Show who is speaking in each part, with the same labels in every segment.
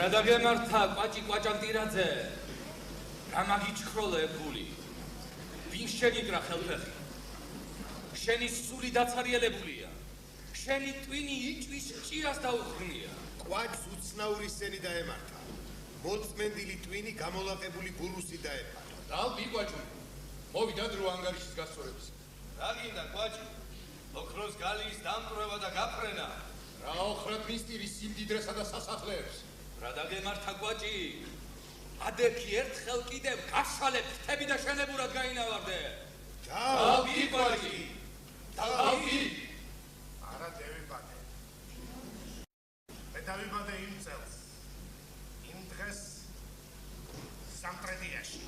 Speaker 1: გადაგემართა კვაჭი კვაჭანტირაძე. რა მაგიჩქროლა გული? ვინ შეგიკრა ხელფეხი? შენი სული დაცარიელებულია. შენი ტვინი იჭვის ჭირას დაუხრნია.
Speaker 2: კვაჭს უცნაური სენი დაემართა. მოწმენდილი ტვინი გამოლაყებული ბურუსი დაემართა.
Speaker 3: დავდი კვაჭი. მოვიდა დრო ანგარიშის გასწორების.
Speaker 4: რა გინდა კვაჭი? ოქროს გალის დამკვრევა და გაფრენა.
Speaker 3: რა ოხრებ მისტირის სიმდიდრესა და სასახლეებს.
Speaker 1: რა დაგემართა კვაჭი? ადექი ერთხელ კიდევ გაშალე ფრთები და შენებურად გაინავარდე.
Speaker 3: დავდი კვაჭი. დავდი.
Speaker 2: არა დევიბადე. მე დავიბადე იმ წელს. იმ დღეს სამტრედიაში.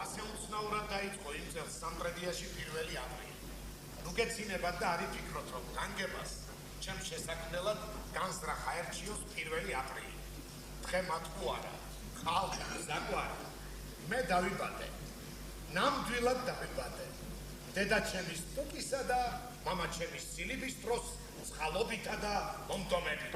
Speaker 2: ასე უცნაურად დაიწყო იმ წელს სამტრედიაში პირველი აპრილი. ნუ გეცილებათ და არ იფიქროთ რომ განგებას ჩემ შესაქმნელად განსძრა ხაერჩიოს პირველი აპრილი. დღე მათქო არა. ხალხი ზაგვარი. მე დავიბადე. ნამდვილად დავიბადე. დედა ჩემის ტუკისა და მამა ჩემის სილიბის დროს წყალობითა და მომდომებით.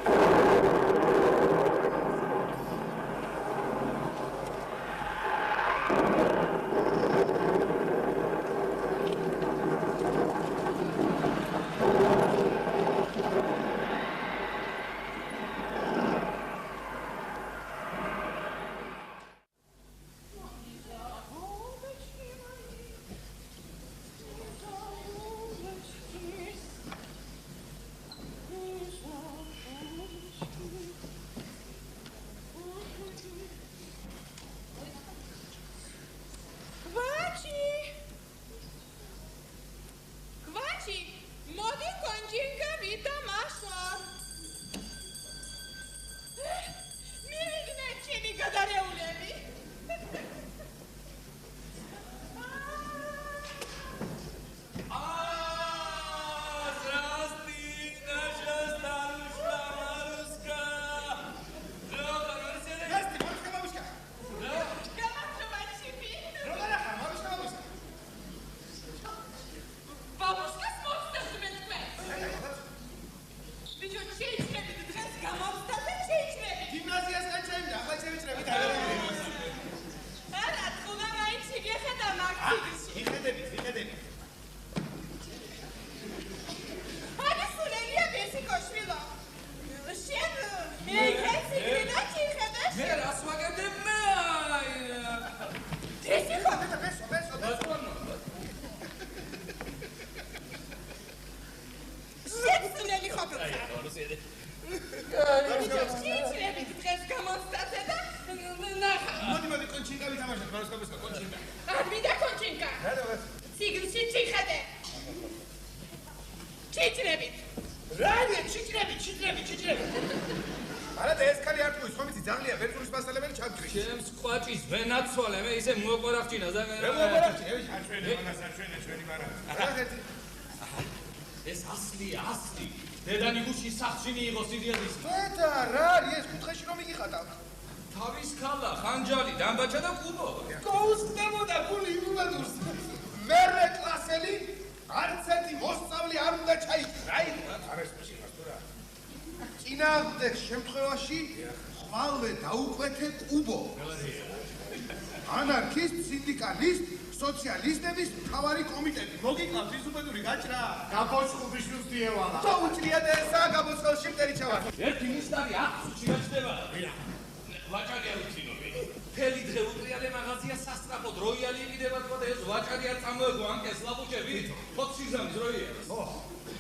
Speaker 2: სოციალისტების მთავარი კომიტეტი მოგიკლავთ ისუბედური გაჭრა გაბოჭყობის უსდიევალა თუ უჭრიათ ესა გაბოჭყალში მტერი ჩავარ
Speaker 1: ერთი მისტარი ახსუჩი გაჩდება ვაჭარი არ უცინობი მთელი დღე უტრიალე მაღაზია სასტრაფოდ როიალი იყიდება თქო და ეს ვაჭარი არ წამოეგო ანკეს ლაბუჭები ფოქსიზამის როია ხო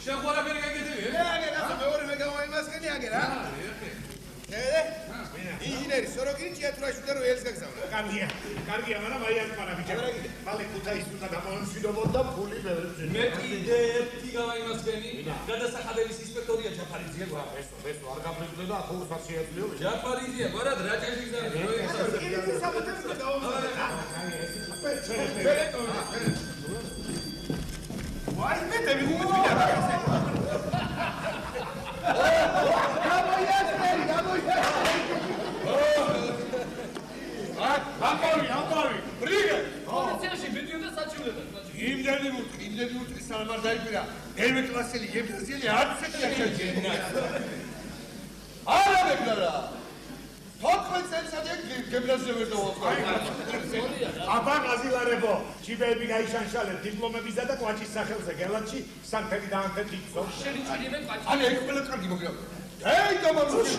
Speaker 1: შენ ხوارაფერი გაგეძები
Speaker 2: მე აგერ ახლა მეორე მე გამაიმასკენი აგერ ა ინჟინერი სოროკინი ჭიათურაში და როელს გაგზავნა კარგია მაგრამ აი არ პარა ბიჭო მალე ქუთაისში და დამოემშვიდობოთ და ფული ბევრი
Speaker 1: მე კიდე ერთი გამაიმასკენი გადასახადების ინსპექტორია ჯაფარიძე გვა
Speaker 2: ესო არ გაბრიძლე და ახლა უსაც შეეძლიო
Speaker 1: ჯაფარიძე გვარად რა ჭაჟი გზავნა
Speaker 2: როელს საბუთებს დავუმზადე ვაი მე ამბავი ბრიგა
Speaker 1: პოლიციაში ბედიოდა საჩულებად
Speaker 2: იმდენი უტყი სალმარ დაიკვირა მერვე კლასელი გიმნაზიელი არც ეხლა შეჯენა.
Speaker 3: არა მეგრა. 14 წელსადია გიმნაზია ვერ დავაყარე.
Speaker 2: აბა გაზილარებო, ჩიბეები გაიშანშალეთ დიპლომებისა და კვაჭის სახელზე გელათში სამთელი დაანთეთ იცო.
Speaker 3: ანუ ეგ ყველა კარგი მოგრა. ეი გამარჯვებული.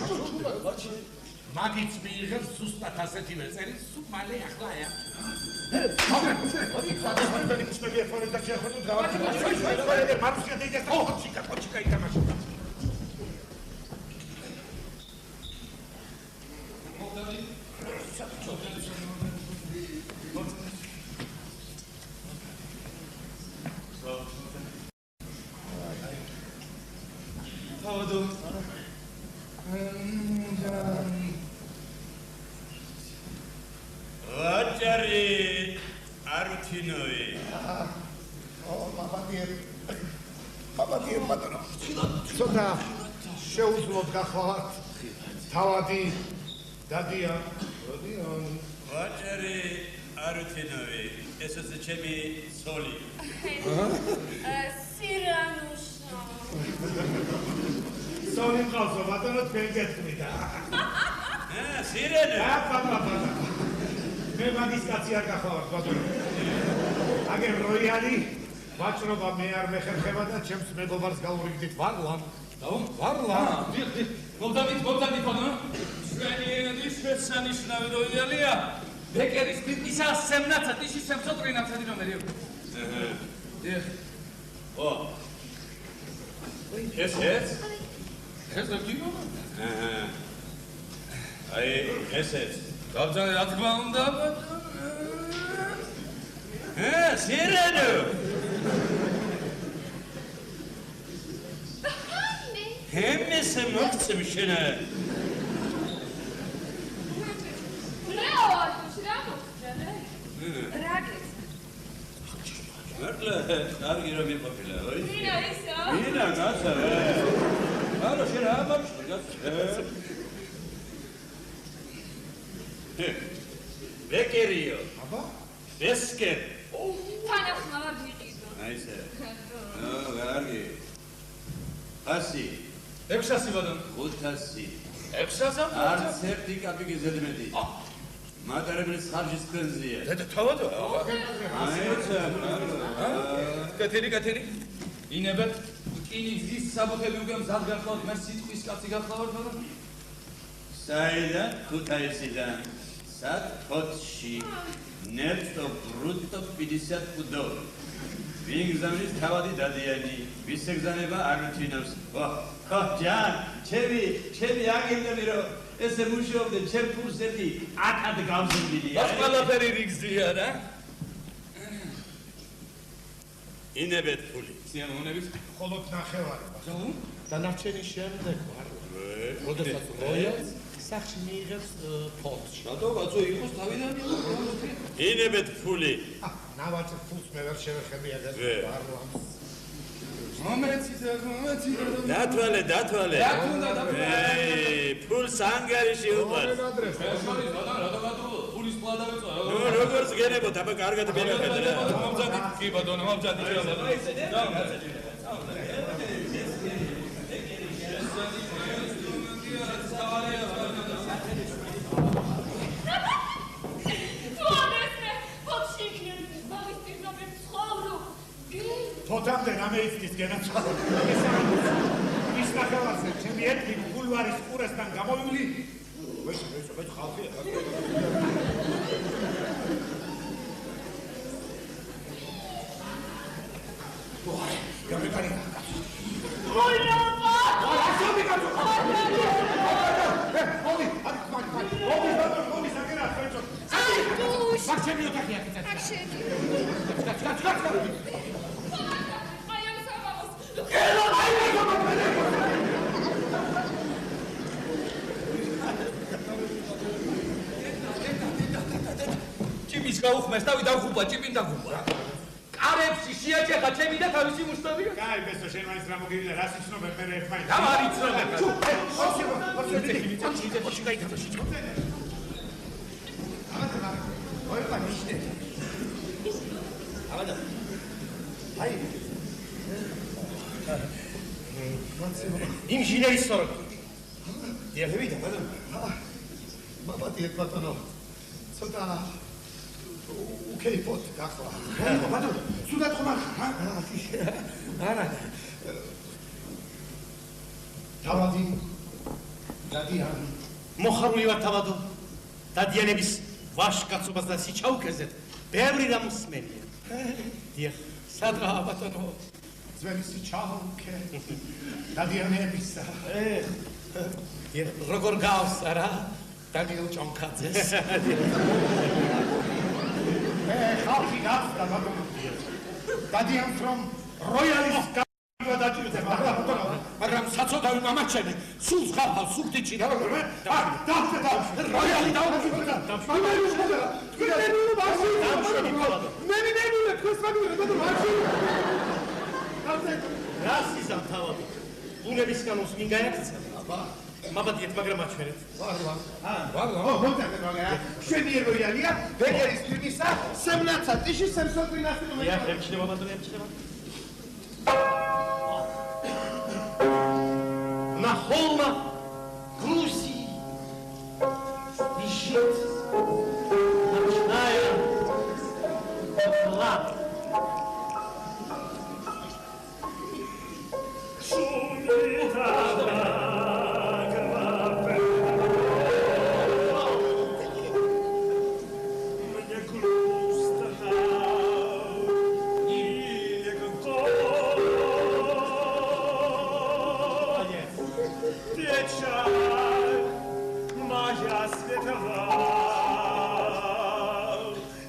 Speaker 2: მაგიც მიიღებს ზუსტად ასეთივე წერილს, სულ მალე ახლა აია.
Speaker 4: ვაჭარი არუთინოვი.
Speaker 2: მაბადიე ბატონო. ცოტა შეუძლოდ გახლავართ. თავადი დადია.
Speaker 4: ვაჭარი არუთინოვი. ესეც ჩემი ცოლი.
Speaker 5: სირანუშო.
Speaker 2: სოლი ყავსო ბატონო თქვენ გეთქვიდა.
Speaker 4: სირენე.
Speaker 2: აბა. მე მაგის კაცი არ გახლავართ ბატონო. აგერ როიალი ვაჭრობა მე არ მეხერხება და ჩემს მეგობარს გავურიგდით ვარლამ. ვარლამ.
Speaker 1: მოგდავით ბატონო. ჩვენი შესანიშნავი როიალია. ბეკერის პიპისა სემნაცა ტიში სემწოტრინაცა დინომერიო.
Speaker 4: ო. ესეც?
Speaker 1: ეს დაგინო?
Speaker 4: აი, ესეც.
Speaker 1: გაბძანე რა თქმა უნდა ბატონო.
Speaker 4: სირენე. ჰემესე მოგწევ შენე. მერტლე, კარგი რომ იყოფილა, ოი?
Speaker 5: ვინ არისო?
Speaker 4: ვინა, გაცა. არა, შენ რა მაგში გაცა. ბეკერიო.
Speaker 2: აბა?
Speaker 4: ბესკერ.
Speaker 5: თანახმავა ვიყიდო.
Speaker 4: აი ესე. კარგი. 100.
Speaker 1: 600 ბატონო.
Speaker 4: 500.
Speaker 1: 600?
Speaker 4: არც ერთი კაპიკი ზედმეტი. მატარებლის ხარჯის კენზია.
Speaker 1: დედა თავადო? კეთილი. ინებეთ რკინის საბუთები უკვე მზად გახლავთ, მე სიტყვის კაცი გახლავართ ბატონო.
Speaker 4: საიდან? ქუთაისიდან. სათქოთში. ნეტო ბრუტო 50 პუდო. ვინ გზავნის თავადი დადიანი. ვის ეგზანება არუთინავს. ხო, ჯან, ჩემი აგენტები რომ ესე მუშაობდნენ, ჩემ ფულს ერთი 1000 გამზრდილია.
Speaker 1: მას ყველაფერი რიგზია რა.
Speaker 4: ინებეთ ფული.
Speaker 1: სიამოვნებით.
Speaker 2: მხოლოდ ნახევარი.
Speaker 1: ჯო?
Speaker 2: დანარჩენი შემდეგ ვარ. როდესაც როიალს სახში მიიღებს ფონდში.
Speaker 1: რატო კაცო იყოს თავიდან?
Speaker 4: ინებეთ ფული.
Speaker 2: ნავაჭერ ფულს მე ვერ შევეხები აგერ ვარლამს.
Speaker 1: მომეცი.
Speaker 4: დათვალე.
Speaker 1: რა თუნდა
Speaker 4: ეი, ფულს ანგარიში უყარ.
Speaker 1: შორის ბატონო, რატო გატყო? ფულის პლა დავეწვა.
Speaker 4: როგორც გენებოთ, აბა კარგად მივიხედა.
Speaker 1: მომძადი კი ბატონო, მომძადი კი ბატონო.
Speaker 2: თოთამდე რამე იცის გენაცვალა. ის ნახევარზე ჩემი ერთი ბულვარის ყურესთან გამოვილი. ვეშ ხალხია. ვაი, გამეკარი.
Speaker 5: მოიობა!
Speaker 2: ასომი კაცო. მოდი, საგერა, ხეჭო. მაგ ჩემი ოთახია კაცო.
Speaker 5: აქ შედი.
Speaker 2: კაც.
Speaker 5: აი ამ საბავოს.
Speaker 1: ჭიმის გაუხმეს, თავი დაგუპა, ჭიმინ დაგუპა. კარებში შეაჭეხა ჩემი და თავისი მუშტობია.
Speaker 2: კაი, ბესო, შენ მაინც რა მოგივიდა, რა სიცნობე მე ერთმანეთს.
Speaker 1: რა არ იცნობებ?
Speaker 6: ინჟინერი სწორად. დიახევიდა, ბატონო.
Speaker 3: მაბადიეთ ბატონო. ცოტა უკეიფოთ გახლა.
Speaker 2: ბატონო, სულად ხომ არ ხარ?
Speaker 3: არა. თავადი დადიან.
Speaker 6: მოხარული ვარ თავადო. დადიანების ვაშკაცობას და სიჩაუქეზეთ ბევრი რამ მსმენია. დიახ, სადღაა ბატონო?
Speaker 2: ძველი სიჩაუქე. დადიანებისა.
Speaker 6: დიახ, როგორ გავს არა? დაგიელ ჭონქაძეს.
Speaker 2: ხალხი გახდა ბატონო. დადიანს რომ როიალის გადაჭირდება,
Speaker 6: მაგრამ საცოდავი მამაჩემი, სულ ხალხალ სულტიჩი და როიალი რასიზამ თავად ბუნებისგან უსმინ გაიქცა მაბადიეთ მაგრამ აჩვენეთ
Speaker 2: შენი როიალია ბეგერის ფილმისა 17 ტიში 713
Speaker 6: ია ემჩნევა ბატონო ემჩნევა на холмах Грузии висит ночная плата.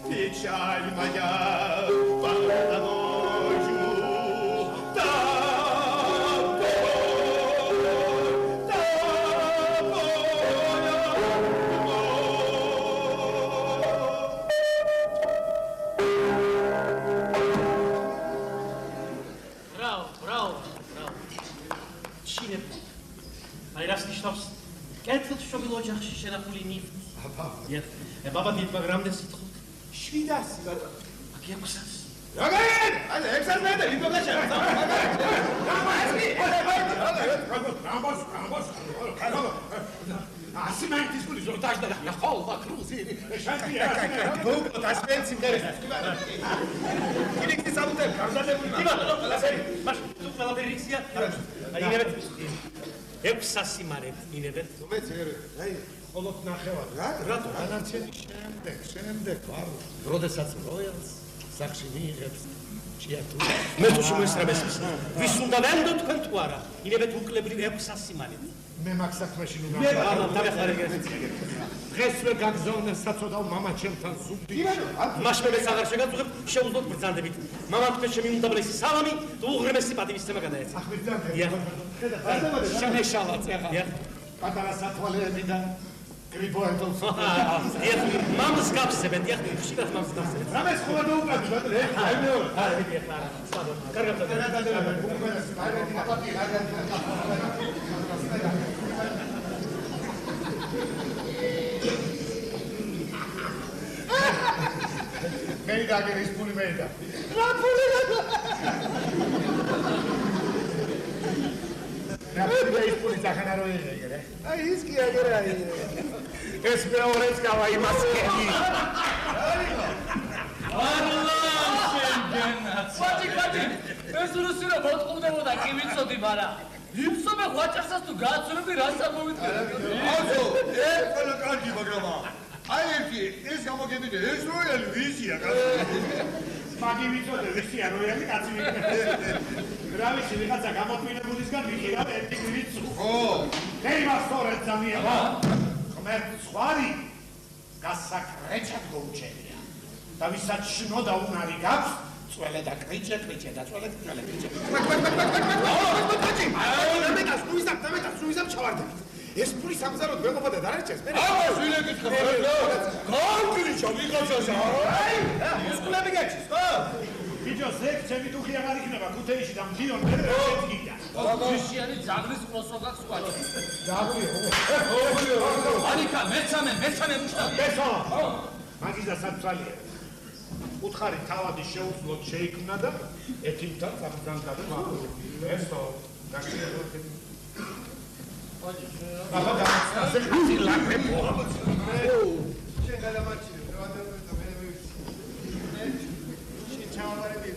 Speaker 2: Печаль моя падала ночью,
Speaker 6: Браво. Ჩინებ. აი რას ნიშნავს? კეთილ შობილ ოჯახში შენახული ნივთი. ბაბა დიდ მაგრამ სიტყვით
Speaker 2: 700 ბატონო.
Speaker 6: აქ 600.
Speaker 3: როგორ? აი 600 მეტი ვიპოგაშა.
Speaker 2: ასიმენტის გული ზორტაჟდა და ხოლმე კრუზინი. შანტია.
Speaker 3: გოგო დასპენსი მერესა. კინიქის ამუტე გამზადებული.
Speaker 6: კი ბატონო, ყველაფერი. მაშ თუ ყველაფერი იქცია. აი ინებეთ 600 მარეთ ინებეთ.
Speaker 3: მეც აი
Speaker 2: ხოლოთ ნახევარ რა?
Speaker 6: რატო?
Speaker 3: ანარჩენი შემდეგ ვარ. როდესაც როიალს სახში მიიღებს ჭიათუ.
Speaker 6: მე თუ შემოესწრებს ვის უნდა ვენდო თქვენ თუ არა? ინებეთ უკლებრივ 600 მარეთ.
Speaker 2: მე მაგ საქმეში ნუ
Speaker 6: მე დავეხარეგე.
Speaker 2: დღესვე გაგზავნე საცოდავ მამაჩემთან ზუგდი.
Speaker 6: მაშ მე აღარ შეგაწუხებ შეუძლოთ ბრძანდებით. მამამ თქვენ შემიუნდაბლესი სალამი და უღრმესი პატივისცემა გადაეცა.
Speaker 2: ახმირდანე.
Speaker 6: დიახ.
Speaker 2: შემეშალაც ახლა.
Speaker 6: დიახ.
Speaker 2: პატარა სათვალეები და გრიბოეთოს.
Speaker 6: დიახ. მამს გავსებენ, დიახ, ხშირად მამს გავსებენ.
Speaker 2: რამეს ხომა დაუკრები ბატონო? აი მეორე.
Speaker 6: არა, დიახ, არა. სპადო. კარგად.
Speaker 2: მე დაგერის ფული მე და.
Speaker 3: რა ფული რა?
Speaker 2: რა ის ფული სახანა რო იღე?
Speaker 3: აი ის კი აგერა.
Speaker 2: ეს მეორეც გავა იმას კენი.
Speaker 7: Бати, ეს რუსი რა მოტყუდებოდა კი ვიცოდი, მაგრამ იფსობე ღვაჭარსაც თუ გააცნობი რას ამოვიდგინე.
Speaker 3: აზო, ყველა კარგი, მაგრამ აი ერთი ეს გამოგებინე, ეს როიალი ვიზია კაცი.
Speaker 2: მაგი ვიცოდე ვისია როიალი კაცი ვიქნე. რა ვიცი ვიღაცა გამოთმინებულისგან ვიხირავ ერთი გვიცუ.
Speaker 3: ხო.
Speaker 2: ხეიმა სწორედ ზამიება. ხმერთ სხვარი გასაკრეჭად გოუჩენია. და ვისაც შნოდა უნარი გაქვს წველე და კრიჭე და წველე კრიჭე.
Speaker 3: დამეტას, სუიზამ ჩავარდები. ეს ფული სამზაროდ მეგობოდა დარჩეს. მე სულე გითხრა. გონკრიჩო მიგოჩასა. აი,
Speaker 2: მუსკულები გაჩის, ხო? ბიჭო, ზეკ ჩემი დუხი აღარ იქნება ქუთეიში და მდიონ მე ეძგიდა.
Speaker 7: ჯიშიანი ძაღლის ყლოსოგაც ვაჭი.
Speaker 2: დაგლიო.
Speaker 7: ანიკა, მეცამე მუშტაბი.
Speaker 2: ბესო. მაგის და საწვალია. უთხარი თავადი შეუძლოდ შეიქმნა და ეთიმთან სამძანგადო მაგური. ესო გაშიერთებული. აბა გამოსცაზე ხაზი ლაკრებო. შენ გადამაჩინე, რა დავწერე მე მივიცი. შენ ჩავარები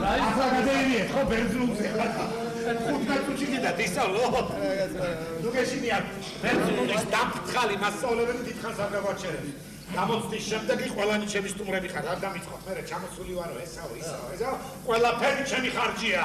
Speaker 2: რაისა გადაირი ხო ბერძნულზე. ხუთგან წუთი დისავლო. ნუ გეშინია ბერძნულის დამფრთხალი მასწავლებელი დიდხანს არ გავაჩერებ. გამოცდის შემდეგი ყველანი ჩემი სტუმრები ხარ, არ დამიწყოთ. მე ჩამოსული ვარო, ესაო, ისაო. ყველაფერი ჩემი ხარჯია.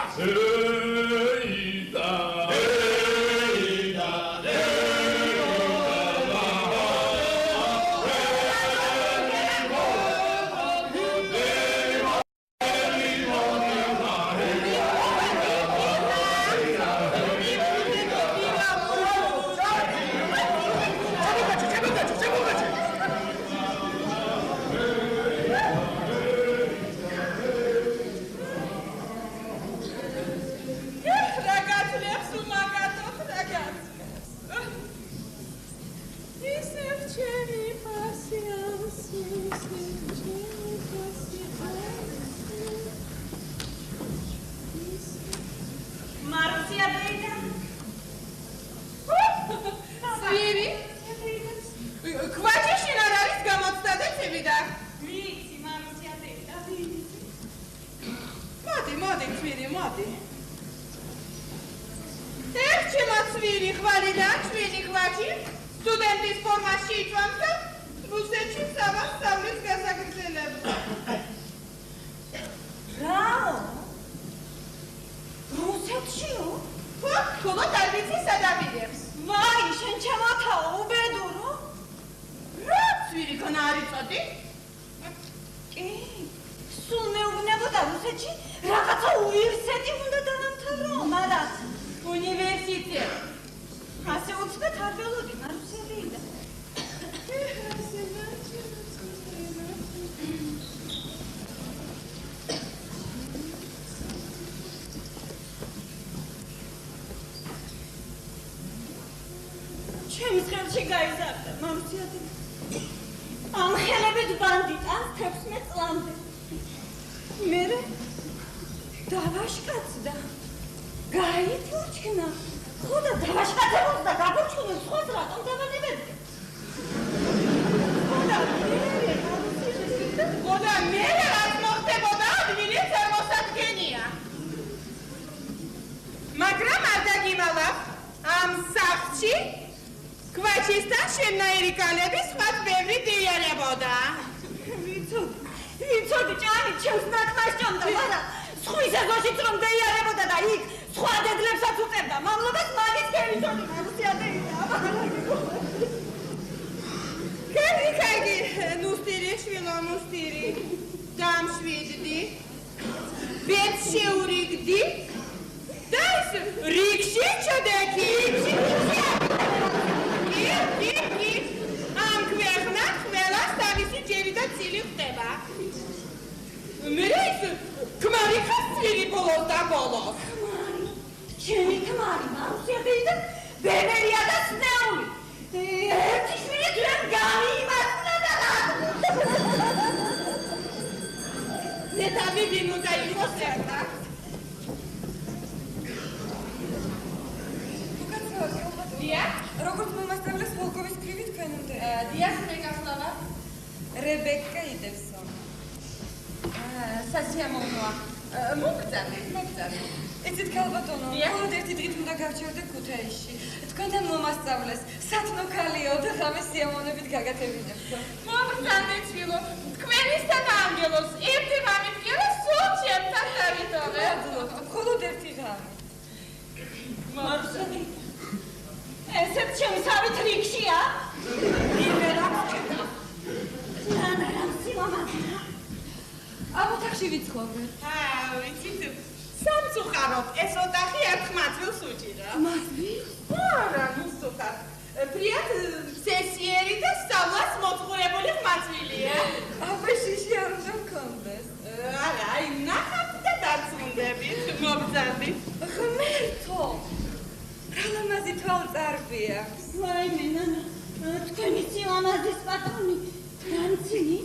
Speaker 8: თქვენი სილამაზის პატრონი განცინი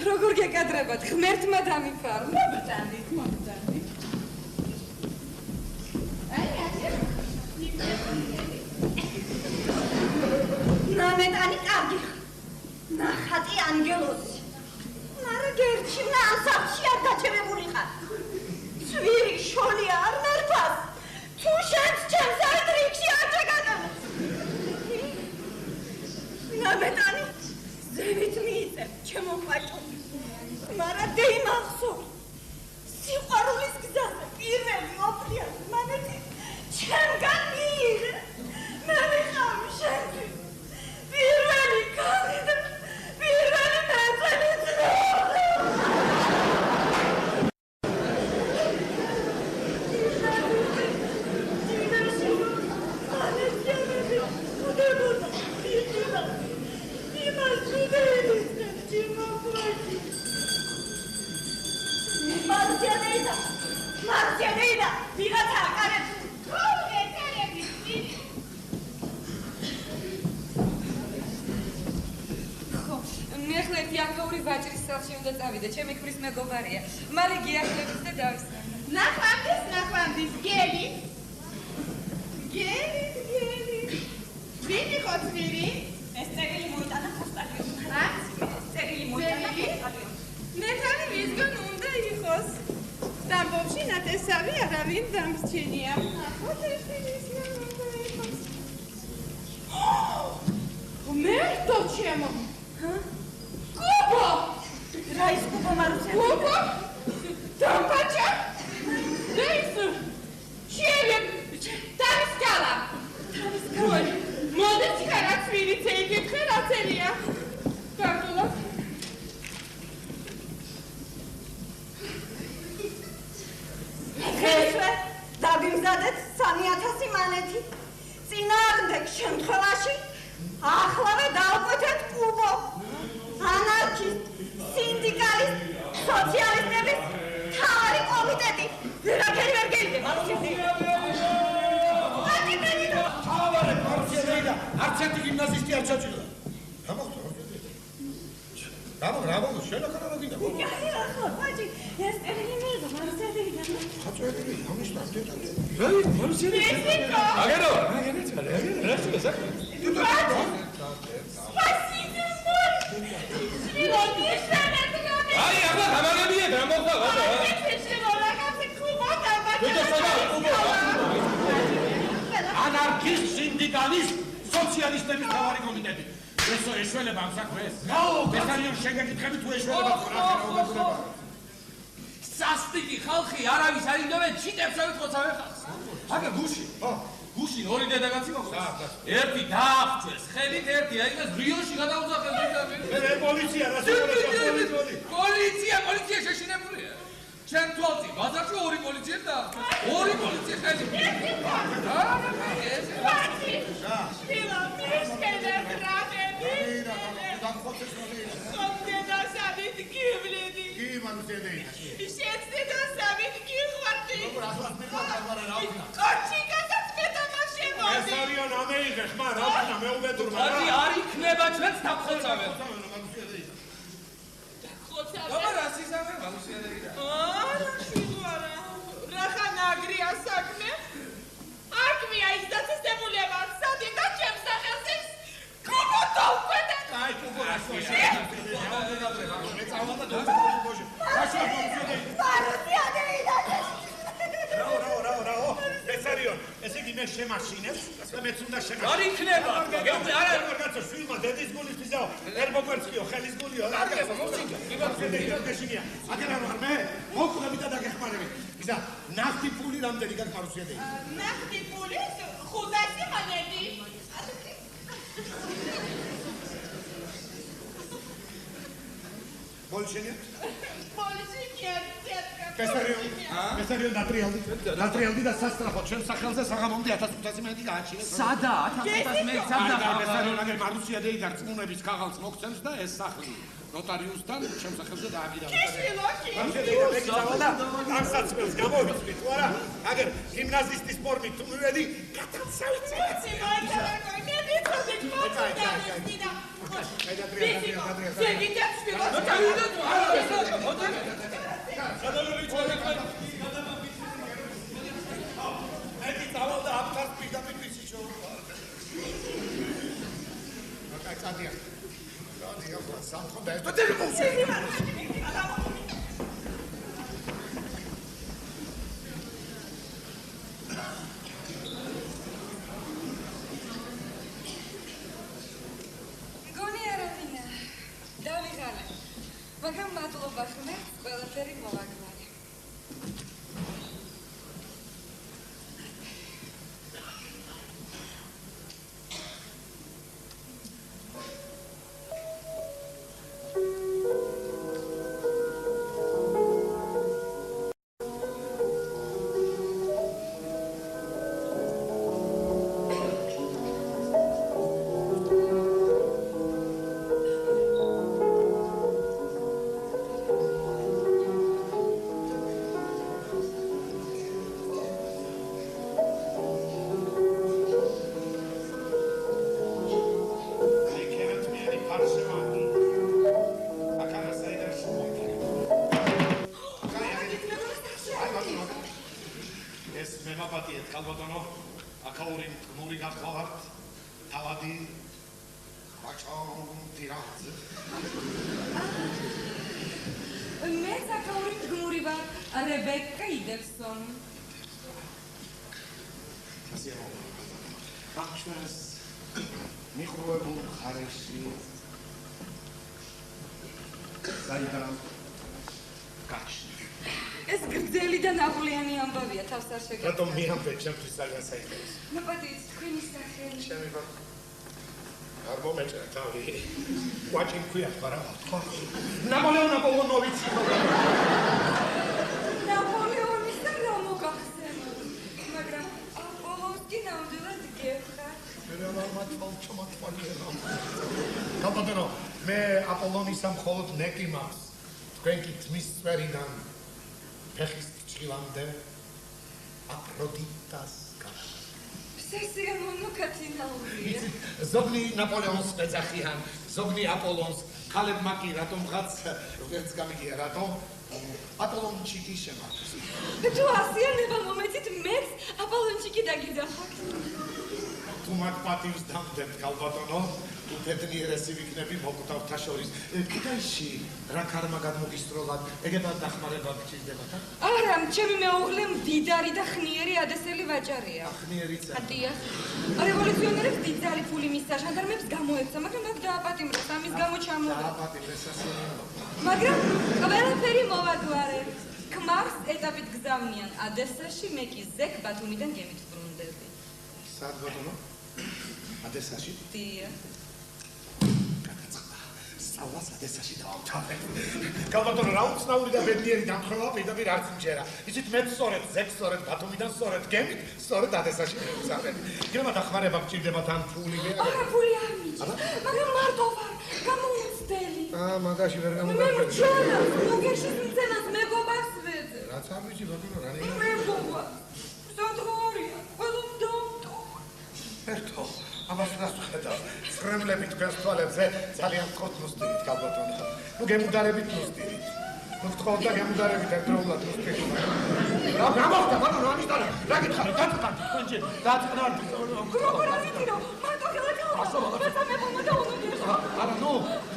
Speaker 5: როგორ გეკადრებათ? ღმერთმა დამიფარო.
Speaker 8: მოგწანდით. ნამეტანი კარგი. ნახატი ანგელოზი. მარა გერჩი ნასახში არ გაჩერებული ხარ. ცვირი შოლი არ მერფას. თუ შენს ჩემს ადრიში არ ჩაგატანო. ნამეტანი ზევით მიიწევ ჩემო პაჭო. მარა დეი მახსოვ. სიყვარულის გზაზე პირველი ოფლია მანეთი ჩემგან მიიღე. მე ვიყავ შენთვის. პირველი კარი და პირველი ნაწილი Marcianeida, pirata, care!
Speaker 5: მე ახლა ერთი აქტიური ვაჭრის სახლში უნდა წავიდე, ჩემი ქმრის მეგობარია. მალე გიახლებს და დავისვენ.
Speaker 8: ნახვამდის, გელი. ვინი ხოცვირი? ეს წერილი მოიტანა ხოსტალიონ. წერილი მოიტანა ხოსტალიონ.
Speaker 5: ნეტანი ვისგან უნდა იყოს? სტამბოლში ნათესავი არავინ დამსჩენია.
Speaker 8: მერტო ჩემო. კუბო! რა ის კუბო მარუსია? კუბო? დამპაჭა?
Speaker 5: This Chile Taviscala. Modest χαρακτერი წელი ხელაცელია. Გართულა.
Speaker 8: ხეშე დაგიმზადეთ 3000 მანეთი. წინააღმდეგ შემთხვევაში ახლავე დავკვეთეთ კუბო. ანარქისტ, სინდიკალისტ, სოციალისტების თავარი კომიტეტი. ვერაფერი ვერ გეიდება.
Speaker 3: თავარი მარცელეიდა, არც ერთი გიმნაზისტი არ ჩაჭირდა. გამო, შენო კარანა გინდა.
Speaker 8: ახლა ბაჭი, ეს წერილი მეზო მარცელეიდა.
Speaker 3: ხაწველი, ამის ნამდვილად.
Speaker 8: მესიკო.
Speaker 1: აგერო. აი, ახლა გამაგებია, გამოხდა.
Speaker 3: ანარქისტ, სინდიკალისტ, სოციალისტების თავარი კომიტეტი. ესო ეშველება ამ საქმეს. ეს არის შეგეკითხები თუ ეშველება ხო?
Speaker 1: სასტიკი ხალხი არავის არ ინდოვენ ჩიტებს ავიწყოცავენ ხალხს. აგე გუშინ ორი დედაგაცი მოხდა. ერთი დაახჭეს, ხელით ერთი აიღეს რიოში გადაუძახეს დედამი.
Speaker 3: მე პოლიცია რა შეგვიძლია
Speaker 1: პოლიცია შეშინებულია. ჩემ თვალწინ ბაზარში ორი პოლიცია დაახჭეს. ორი პოლიცია ხელით.
Speaker 3: ეს არიან ამეიღე ხმა რა ვქნა მე უბედურმა რა
Speaker 1: არ იქნება ჩვენს დახოცავენ. აბა რა სიზამე მალუსია დაიდა.
Speaker 5: რახან აგრია საქმე? აკმია ის დაწესებულება, სადი და ჩემს სახელს ის კუბო დავკვეთა.
Speaker 3: აი კუბო რა შეიძლება. მე წავალ და დავწერე. რაშო
Speaker 8: მარუსია დაიდა.
Speaker 3: რაო ეს არიან ესე იგი მე შემაშინებს და მეც უნდა შემაშინო
Speaker 1: არ იქნება
Speaker 3: არა რაღაცა შვილმა დედის გულის ფიზაო ერბოკვერცხიო ხელის გულიო არ გასა მოსინდა გიბარდე გაშინია აგერა რა მე მოკვდები და დაგეხმარები ისა ნახტი ფული რამდენი გაქვს მარუსია და
Speaker 5: ნახტი ფული 500 მანეთი.
Speaker 3: ბოლშენია
Speaker 5: პოლიცია
Speaker 3: ესარიო ნატრიალდი და სასტრაფო ჩვენ სახელზე საღამომდე 1500 მენეთი გააჩინეს
Speaker 1: სადა 1500 მენეთი სადა
Speaker 3: ესარიო ნაგერ მარუსია დეიდარ წმუნების ქაღალდს მოგცემს და ეს სახლი ნოტარიუსთან ჩემ სახელზე დააგირა ამ საცმელს გამოვიწვი თუ არა აგერ გიმნაზისტის ფორმით თუ მივედი გადაცავიწე
Speaker 9: მაგრამ მადლობა ხმებს, ყველაფერი მოვაგმარე. Rebecca Idelson.
Speaker 2: Achmas, Michroebul Hareshi, Saidam, Kachni.
Speaker 9: ეს გრძელი და ნაღვლიანი ამბავია თავს არ შეგეძლო.
Speaker 2: რატომ მიამბე ჩემთვის ძალიან საინტერესო.
Speaker 9: ნუ პატივით თქვენი სახელი.
Speaker 2: ჩემი არ მომეჭრა თავი. ვაჭი მქვია ხარა. ნაპოლეონ აპოლონოვიჩი.
Speaker 9: ნაპოლეონის და რა მოგახსენო. მაგრამ აპოლონსკი ნამდვილად გეხარ.
Speaker 2: მე მართალჩომათვალიერა. კაპიტანო, მე აპოლონისა მხოლოდ ნეკი მაქვს. თქვენ კი თმის წვერიდან ფეხის ჭილამდე აფროდიტას
Speaker 9: სესია მონოკათინაურია.
Speaker 2: ზოგნი ნაპოლეონს ეძახიან, ზოგნი აპოლონს, ქალებმა კი რატომღაც როგორც გამიგია რატომ აპოლონჩიკი შემაქვს.
Speaker 9: თუ ასიანება მომეცით მეც აპოლონჩიკი დაგიძახოთ.
Speaker 2: თუ მათ პატივს დამდებთ ქალბატონო, თუ ბედნიერესი ვიქნები მოკვდავთა შორის. კიდეში რა ქარმა გადმოგისტროლად, ეგებად დახმარება გჭირდებათ?
Speaker 9: არა, ჩემი მეუღლე მდიდარი და ხნიერი ადესელი ვაჭარია.
Speaker 2: ხნიერიცა.
Speaker 9: ატია. რევოლუციონერებს დიდძალი ფული მისცა, ჟანდარმებს გამოეცა, მაგრამ მათ დააპატიმრეს, ამის გამო ჩამოვიდა.
Speaker 2: დააპატიმრეს ასეულო.
Speaker 9: მაგრამ ყველაფერი მოვაგვარე. ქმარს ეტაპით გზავნიან ადესაში, მე კი ზეკ ბათუმიდან გემით ბრუნდები.
Speaker 2: სად ბატონო? ადესაში?
Speaker 9: დია.
Speaker 2: სწავლას ადესაში დავამთავრებ. ქალბატონო, რა უცნაური და ბედნიერი დამხრობა პირდაპირ არც მჯერა. ისიც მე სწორედ ზეკ სწორედ ბათუმიდან სწორედ გემით სწორედ ადესაში დავამთავრებ. გემა დახმარება გჭირდებათ ან ფული მე?
Speaker 9: არა, ფული არ მიჭირ. მაგრამ მარტო ვარ, გამოუცდელი.
Speaker 2: მაგაში ვერ
Speaker 9: მე
Speaker 2: გამოგარკვევი.
Speaker 9: მრჩევლად, მოგეშის მცენას მეგობარს ვეძე.
Speaker 2: რაც არ ვიცი ბატონო, რა ნეა?
Speaker 9: მეგობა. სადღორია, ყველამ დავტოვა.
Speaker 2: ერთო, ამას რას ვხედავ? ცრემლები თქვენს თვალებზე ძალიან მტყოთ ნუსტირით, ქალბატონო. ნუ გემუდარებით ნუსტირით. ნუ ვთხოვთ და გემუდარებით ერთდროულად ნუსტირით. რა მოხდა, ბატონო, ამის დარა? რა გითხარით? დაწყდით თქვენჯერ, დაწყდით.
Speaker 9: როგორ არითირო? მარტო ხელაკავა. მეცამებმა და უნოდირს.
Speaker 2: არა,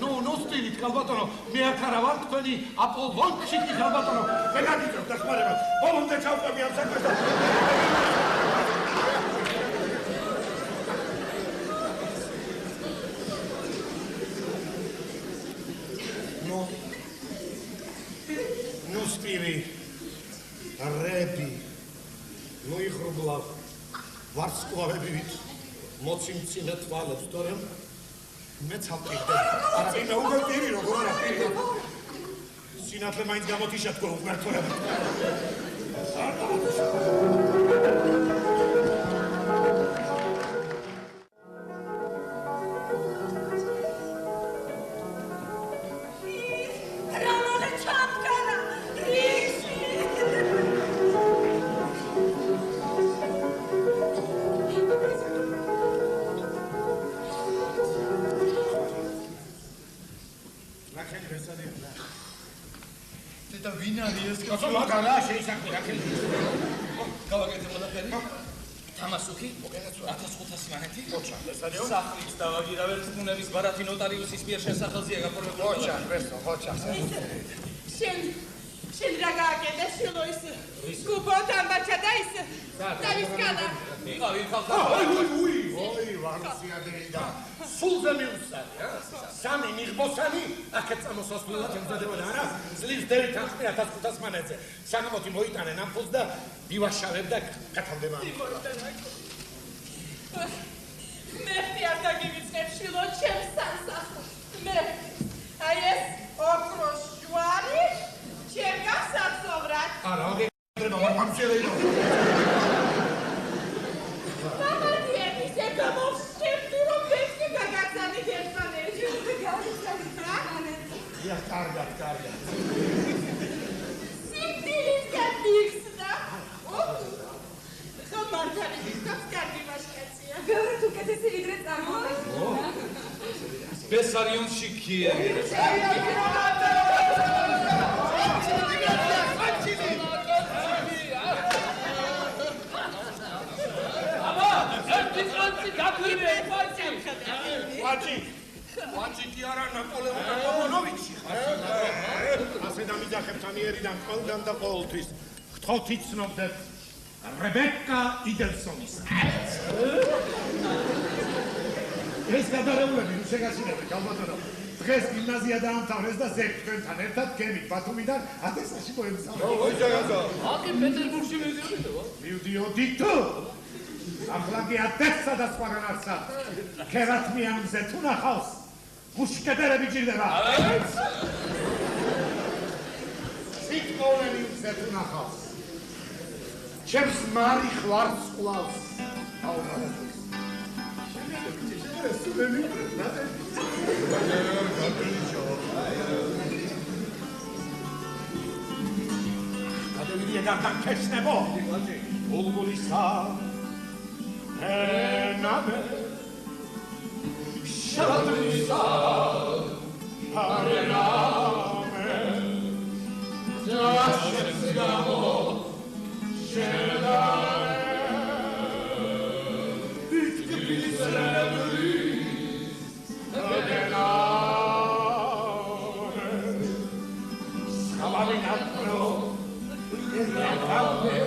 Speaker 2: ნუ ნუსტირით, ქალბატონო. მე აქ არა ვარ თქვენი აპოლონჩიკი, ქალბატონო. მე გაგიწევთ დახმარება. ბოლომდე ჩავწევი ამ საქმეს და ნუსტირი რები მოიხრობლავ ვარსკვლავებით მოციმცინე თვალებს თორემ მე ცალკე არა მე უკვე პირი როგორ არა პირი სინათლე მაინც გამოთიშა თქვენ უღმერთოებთ
Speaker 3: კაცო მაგარა შეისახე რა ქენი.
Speaker 1: გავაკეთე ყველაფერი. თამასუქი 1500 მანეთი.
Speaker 3: ოჩა, ესადიო.
Speaker 1: სახლის დავაგირავ ერთ ბუნების ბარათი ნოტარიუსის მიერ შესახელზეა გაფორმებული.
Speaker 3: ოჩა, ვესო, ოჩა.
Speaker 5: შენ რა გააკეთე შილო ის გუბოთ ამბაჩა და ის დავის გადა
Speaker 1: იყავი ხალხა
Speaker 3: ოი ვარსიადეიდა სულზე მიუსარი სამი მიღბოსანი აქეთ წამოსასვლელად ემზადებოდა არა ძლივს დევით ახმი 1500 მანეთზე სანამოთი მოიტანენ ამ ფულს და მივაშავებ და გათავდება
Speaker 5: მე არ დაგივიწყებ შილო ჩემს სასახლე მე აი ეს ოქროს ჯვარი ჩემ გასაცოვრად
Speaker 3: არა გეკრება მამამცერეიდო
Speaker 5: მამადიების ეკამოვსებდი რომ ვეცი გაგაცანით ერთმანეთში გავიცანით რა
Speaker 3: ია კარგად
Speaker 5: სიკვდილის გადიხსნა ხო მართალიც კარგი მაშკაცია
Speaker 9: ბევრად უკეთესი ვიდრე წარმოაჩენს
Speaker 1: ბესარიონში ქიერი
Speaker 3: ვაჭი კი არა ნაპოლეონ რომანოვიჩი ასე დამიძახებთ ამიერიდან ყველგან და ყოველთვის გთხოვთ იცნობდეთ რებეკა იდელსონის ეს გადარებულები შეგასინებთ ალბათო დღეს გიმნაზია დაამთავრეს და ზექ თქვენთან ერთად გემით ბათუმიდან ატესაში მოემგზავრა
Speaker 7: აკი პეტერბურგში
Speaker 3: მივდიოდით ახლა კი ატესა და სხვაგანაცა ქერათმიან მზე თუ ნახავს გუშკედერები ჭირდება სიტყოლენი მზე თუ ნახავს ჩემს მარი ხვარს ყლავს გადავიდია გაგაქეშნებო ულგულისა ენამე შალადრისა არენამე ჯაშებს გამო შედარე იტკბილისრები არენამე სავავინატრო ირაკავე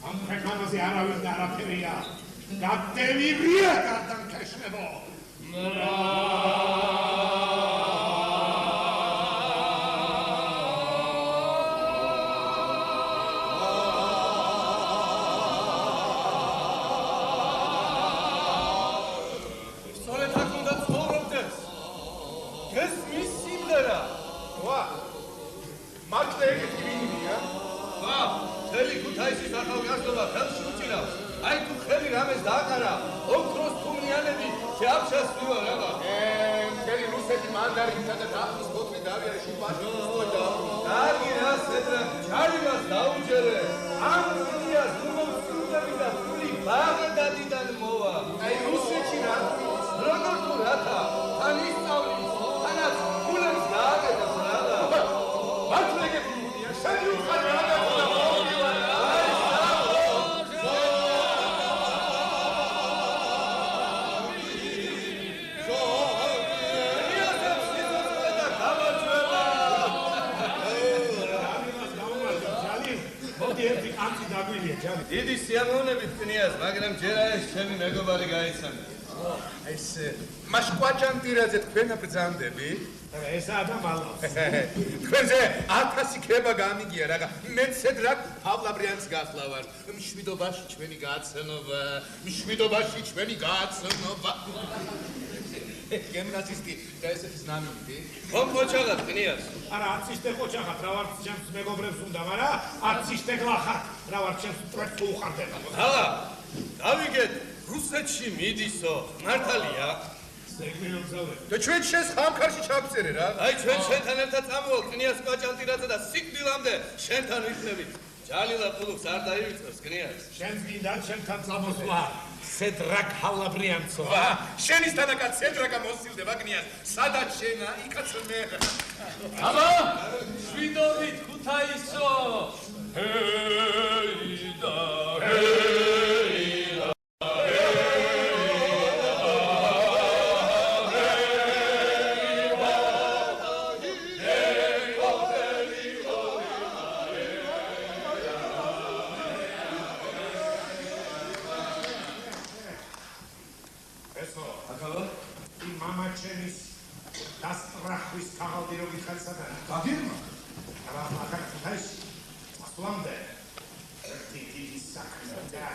Speaker 3: ამხეკანაზე არავის და არაფერია გატევირია გარდანქეშნებო
Speaker 4: სწორედ აქ უნდა ცხოვრობდეს ეს მის სიმღერა ვა მართლა ეგეთი ვინია ვა ხელი ქუთაისის ახალგაზრდობა ხელში უჭირავს აი თუ ხელი რამეს დააყარა ოქროს თუმნიანები შეაფშას ვიო რა
Speaker 2: მთელი რუსეთი მანდარინთა და დაფის ბოთლი დავიარე შუბაში
Speaker 4: კარგი რა სედრა ჩარიმას დაუჯერე ამ დუნიას უმოვსწრუნები და ფული ბაღდადიდან მოვა
Speaker 2: აი რუსეთში რა
Speaker 4: როგორ თუ რათა თან ისწავლის თანაც ფულებს გააკეთებს რა
Speaker 2: მართლა ეგეთი ვინია შენი უხარი რა
Speaker 4: დიდი სიამოვნებით კნიას, მაგრამ ჯერა ეს ჩემი მეგობარი გაიცანა.
Speaker 2: ეს მაშკვაჭანტირაძე თქვენ ბრძანდები?
Speaker 3: ესაა და მალავს.
Speaker 4: თქვენზე 1000 ქება გამიგია რაღა. მე ცედრაკ პავლაბრიანს გახლავარ. მშვიდობაში ჩვენი გაცნობა, მშვიდობაში ჩვენი გაცნობა. გიმნაზისტი და ესეთის ნამინდი.
Speaker 7: ოქოჩაღად ყნიას.
Speaker 3: არა, აცისტე ხოჩაღად, რა ვარ ჩემს მეგობრებს უნდა, მაგრამ აცისტე გლახარ, რა ვარ ჩემს პროექტს თუ უხარდება.
Speaker 7: ჰალა, დავიგეთ რუსეთში მიდისო, მართალია?
Speaker 3: ზეგმეობზავე.
Speaker 4: და ჩვენ შენს ხამქარში ჩაგწერე რა.
Speaker 7: აი ჩვენ შენთან ერთად წამოვალ ყნიას კვაჭანტირაძე და სიკვდილამდე შენთან ვიქნებით. ჯალილა ფულუქს არ დაივიწყებს ყნიას.
Speaker 3: შენს გინდა ჩემთან წამოსვლა. სედრაკ ჰალაბრიანცო.
Speaker 4: შენის თანაკაც ცედრაკა მოსილდება ყნიას. სადაც შენა, იქაც მე.
Speaker 7: აბა, შვიდობით ქუთაისო. ჰეიდა, ჰეიდა.
Speaker 3: დასტრახვის ქაღალდი რო გიხარ სადაა?
Speaker 2: დაგირმა.
Speaker 3: არა, ახლა ხაის. ასლამდე. დიდი საქმე და.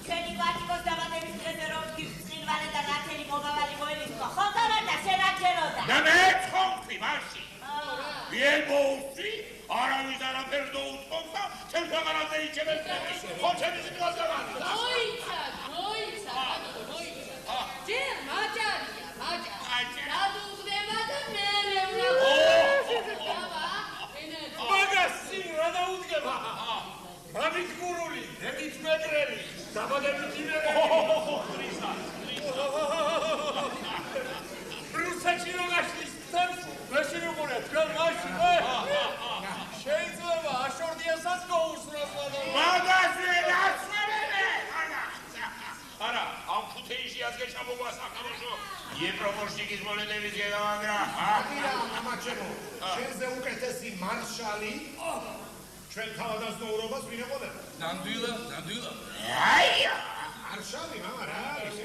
Speaker 8: ჩვენი გვაჭიმოს დამატების დღეზე რომ გიწილვალე და ნათელი მომავალი მოელისო, ხოთარა და შენაჩეროდა.
Speaker 3: და მე ცხონთი მარში. ვიებოვსი, არავის არაფერს დაუწყობდა, ჩემს ქვეყანაზე იჭებენ წერის, ხო ჩემი სიტყვას გამართ.
Speaker 5: მოიცა. ჯერ მაჯარია, მაჯარი. გადუღდება და მერე უნდა.
Speaker 3: მაგასი რა დაუდგება? მამით გურული, დედით მეტრელი, დაბადებით იმერელი. რუსეთში რო გაშლის თემს, ვეში მიყურე, თქვენ მაშინ ვე? შეიძლება აშორდიასაც გაუსროს მაგასი რაცმერე! არა, ამ ქუთეიში აზგე ჩამოგვა საქართველოში. იეპროპორშიკის მოლედების გეგავანგრა. აკირა, მამაჩემო, შენზე უკეთესი მარშალი ჩვენ თავადაზნაურობას ვინ ეყოდება?
Speaker 1: ნამდვილად.
Speaker 3: აი, მარშალი, მამა რა არის?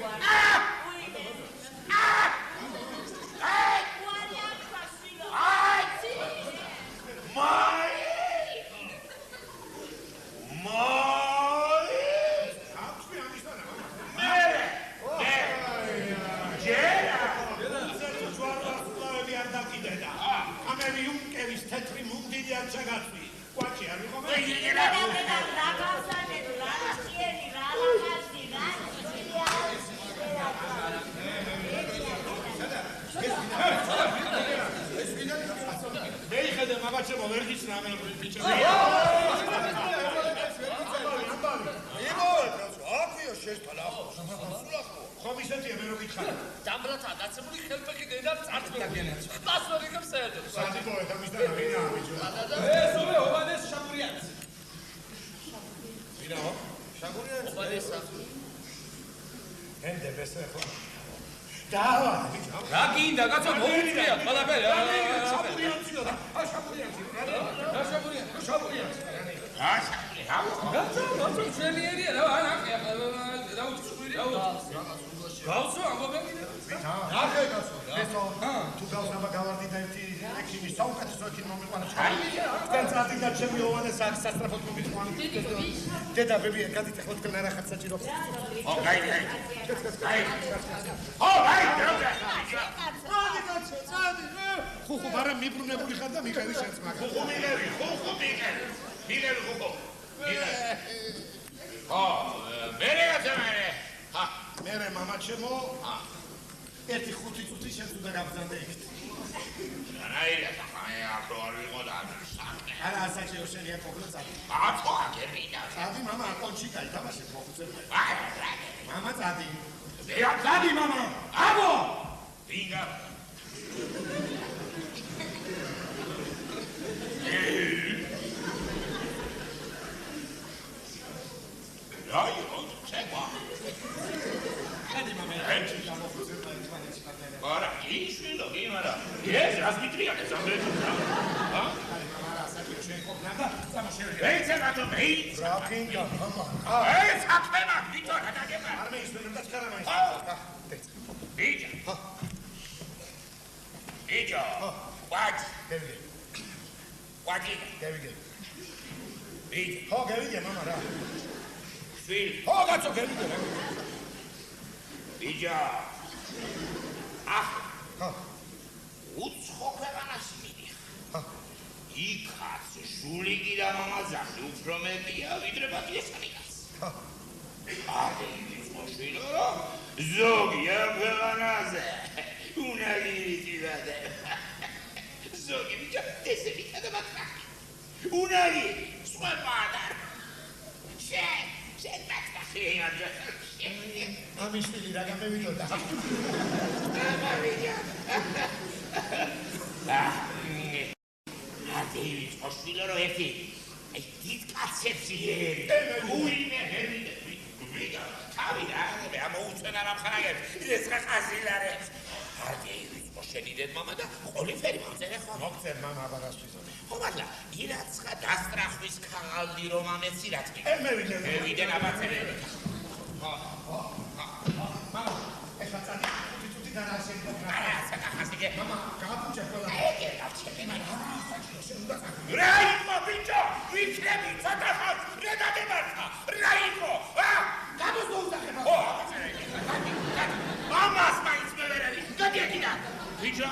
Speaker 3: თეთრი მუნდირი არ ჩაგაცვი. კვაჭი არ იყო მე?
Speaker 8: რა გავსანე, რა ციელი, რა ლახასი, რა
Speaker 3: მე იხედე მაგაჩემო ვერ გიცნა ამენ ბიჭო. აკვიო შეშთან ახო. ხომ ისეთია მე რო გითხარ.
Speaker 7: დამბრათა დაცემული ხელფეხი დედა წარწმუნდაგენაც. პასვორი გემსაერთებს.
Speaker 3: სადი პოეტა მისდანა ვინა ბიჭო.
Speaker 1: ესოვე ოვანეს შაგურიანს.
Speaker 3: ვინაო? შაგურიანს.
Speaker 7: ოვანესა.
Speaker 3: ენდე ბესეხო. დავა ბიჭო.
Speaker 1: რა გინდა კაცო მოუწია ყველაფერი.
Speaker 3: შაგურიანსიო და. შაგურიანსი.
Speaker 1: რა შაგურიანს?
Speaker 3: გაცო,
Speaker 1: ჩვენიერია რა ანაკია რა უცხური რა გავსო ამბობები
Speaker 3: ნახე გასო ესო თუ გავსაბა გავარდი და ერთი ექიმი საუკეთესო ექიმი მომიყვანა თქვენ წადი და ჩემი ოვანეს აქ სასტრაფოდ მომიყვანა დედა ბები გადით ახლა თქვენ არახაც საჭირო ო გაი ხუხუ მაგრამ მიბრუნებული ხარ და მიყევი შენს მაგ ხუხუ მიყევი მერე მამაჩემო ერთი 5 წუთი შენს უნდა გაბრძანდე იქით
Speaker 2: რაირა ხაი აბრო არ ვიყო და
Speaker 3: არა საჭირო შენია ყოფილი წადი
Speaker 2: აცო აგებინა
Speaker 3: წადი მამა აკონჩი გაითამაშე მოხუცებ
Speaker 2: რა
Speaker 3: მამა წადი
Speaker 2: ია
Speaker 3: წადი მამა აბო
Speaker 2: ვინგა რაი როდ შევა
Speaker 3: წადი მამა
Speaker 2: ერთი
Speaker 3: მოხუცებ გაითამაშე
Speaker 2: არა ის ვინო გიმარა ეს რას მიტრიანე ზამბეთ ჰა
Speaker 3: მამა რა საჭირო შენ ყოფილი ნაგა სამშევია
Speaker 2: ვეიცე ბატონო ვეიც
Speaker 3: რა გინდა მამა
Speaker 2: ეს აკემა ვიტო რა დაგება
Speaker 3: არ მეისმენებ და ჩქარა
Speaker 2: ბიჭო ბიჭო ვაჯ ვაჯი
Speaker 3: გავიგე
Speaker 2: ბიჭო
Speaker 3: ხო გავიგე მამა რა
Speaker 2: შვილი
Speaker 3: ხო კაცო გავიგე რა
Speaker 2: ბიჭო ხო უცხო ქვეყანაში მიდიხარ იქაც შულიკი და მამაზახი უფრო მეტია ვიდრე ბატიესანიკაც აი მოშვილო რომ ზოგი ამ ქვეყანაზე უნაგი ვიტიბადე ზოგი ბიჭო ესენი გადამაკრაკი უნაგი სვებადარ შენ მაკრაკი იმაჯა
Speaker 3: ამიშვილი რა გამევიდოდა
Speaker 2: დეივიდ ოშვილო რო ერთი აი დიდ კაცებს იერი უიმე ვიდა თავი რა ამოუწენა რამხანაგებს ეს ყაზილარებს დეივიდ მოშენიდეთ მამა და ყოლიფერი მომწერე ხო
Speaker 3: მოგწერ მამა აბარასვიზო
Speaker 2: ხო მართლა ირაცხა დასტრახვის ქაღალდი რომ ამეცი რა თქმა
Speaker 3: მე
Speaker 2: ვიდენ აბაცერები
Speaker 3: მამა ეხლა წადი თვითი განაშენ
Speaker 2: არა საკახასიკე
Speaker 3: მამა გააფუჭე ყველა
Speaker 2: ეგე გავჩერე მაგრამ რაიკო ბიჭო ვიქნები ცოტა ხანს რა დაგემართა რაიკო გამოსულდახება მამას მაინც მევერები გადი აკიდა ბიჭო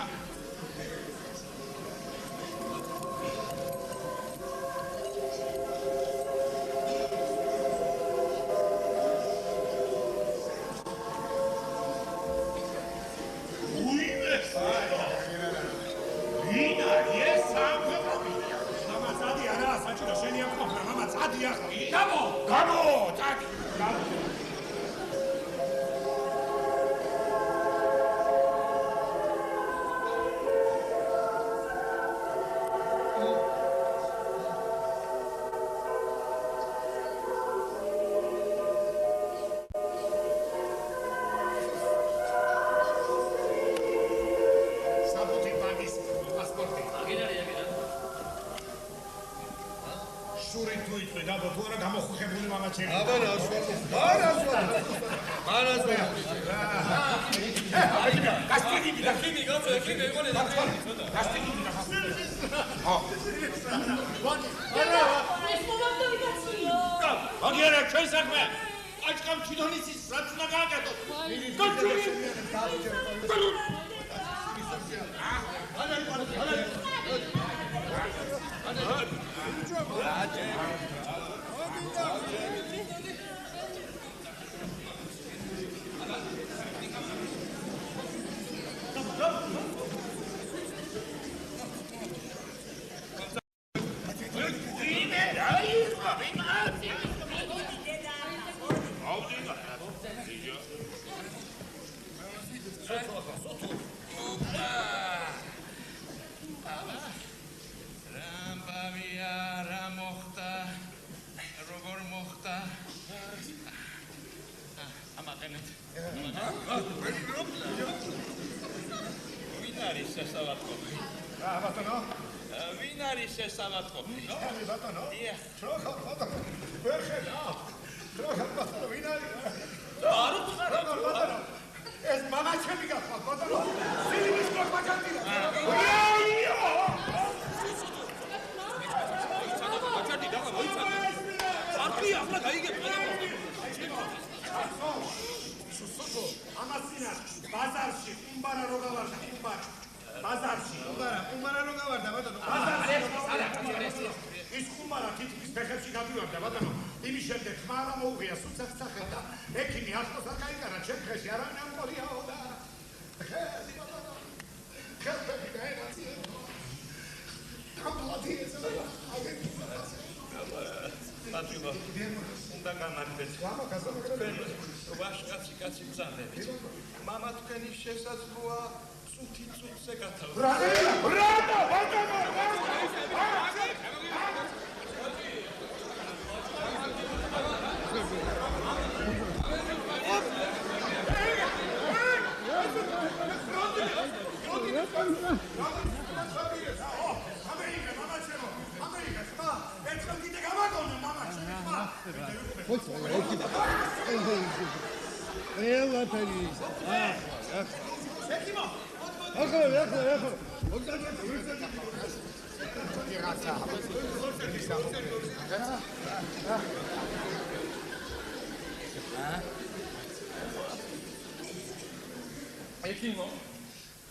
Speaker 1: ეკიმო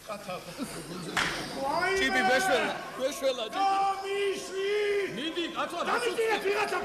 Speaker 1: ყათა
Speaker 4: ჭიბი ბეშველა
Speaker 3: გამიშვი
Speaker 1: მიდი კაცო
Speaker 3: დამიძინე ვიღაცა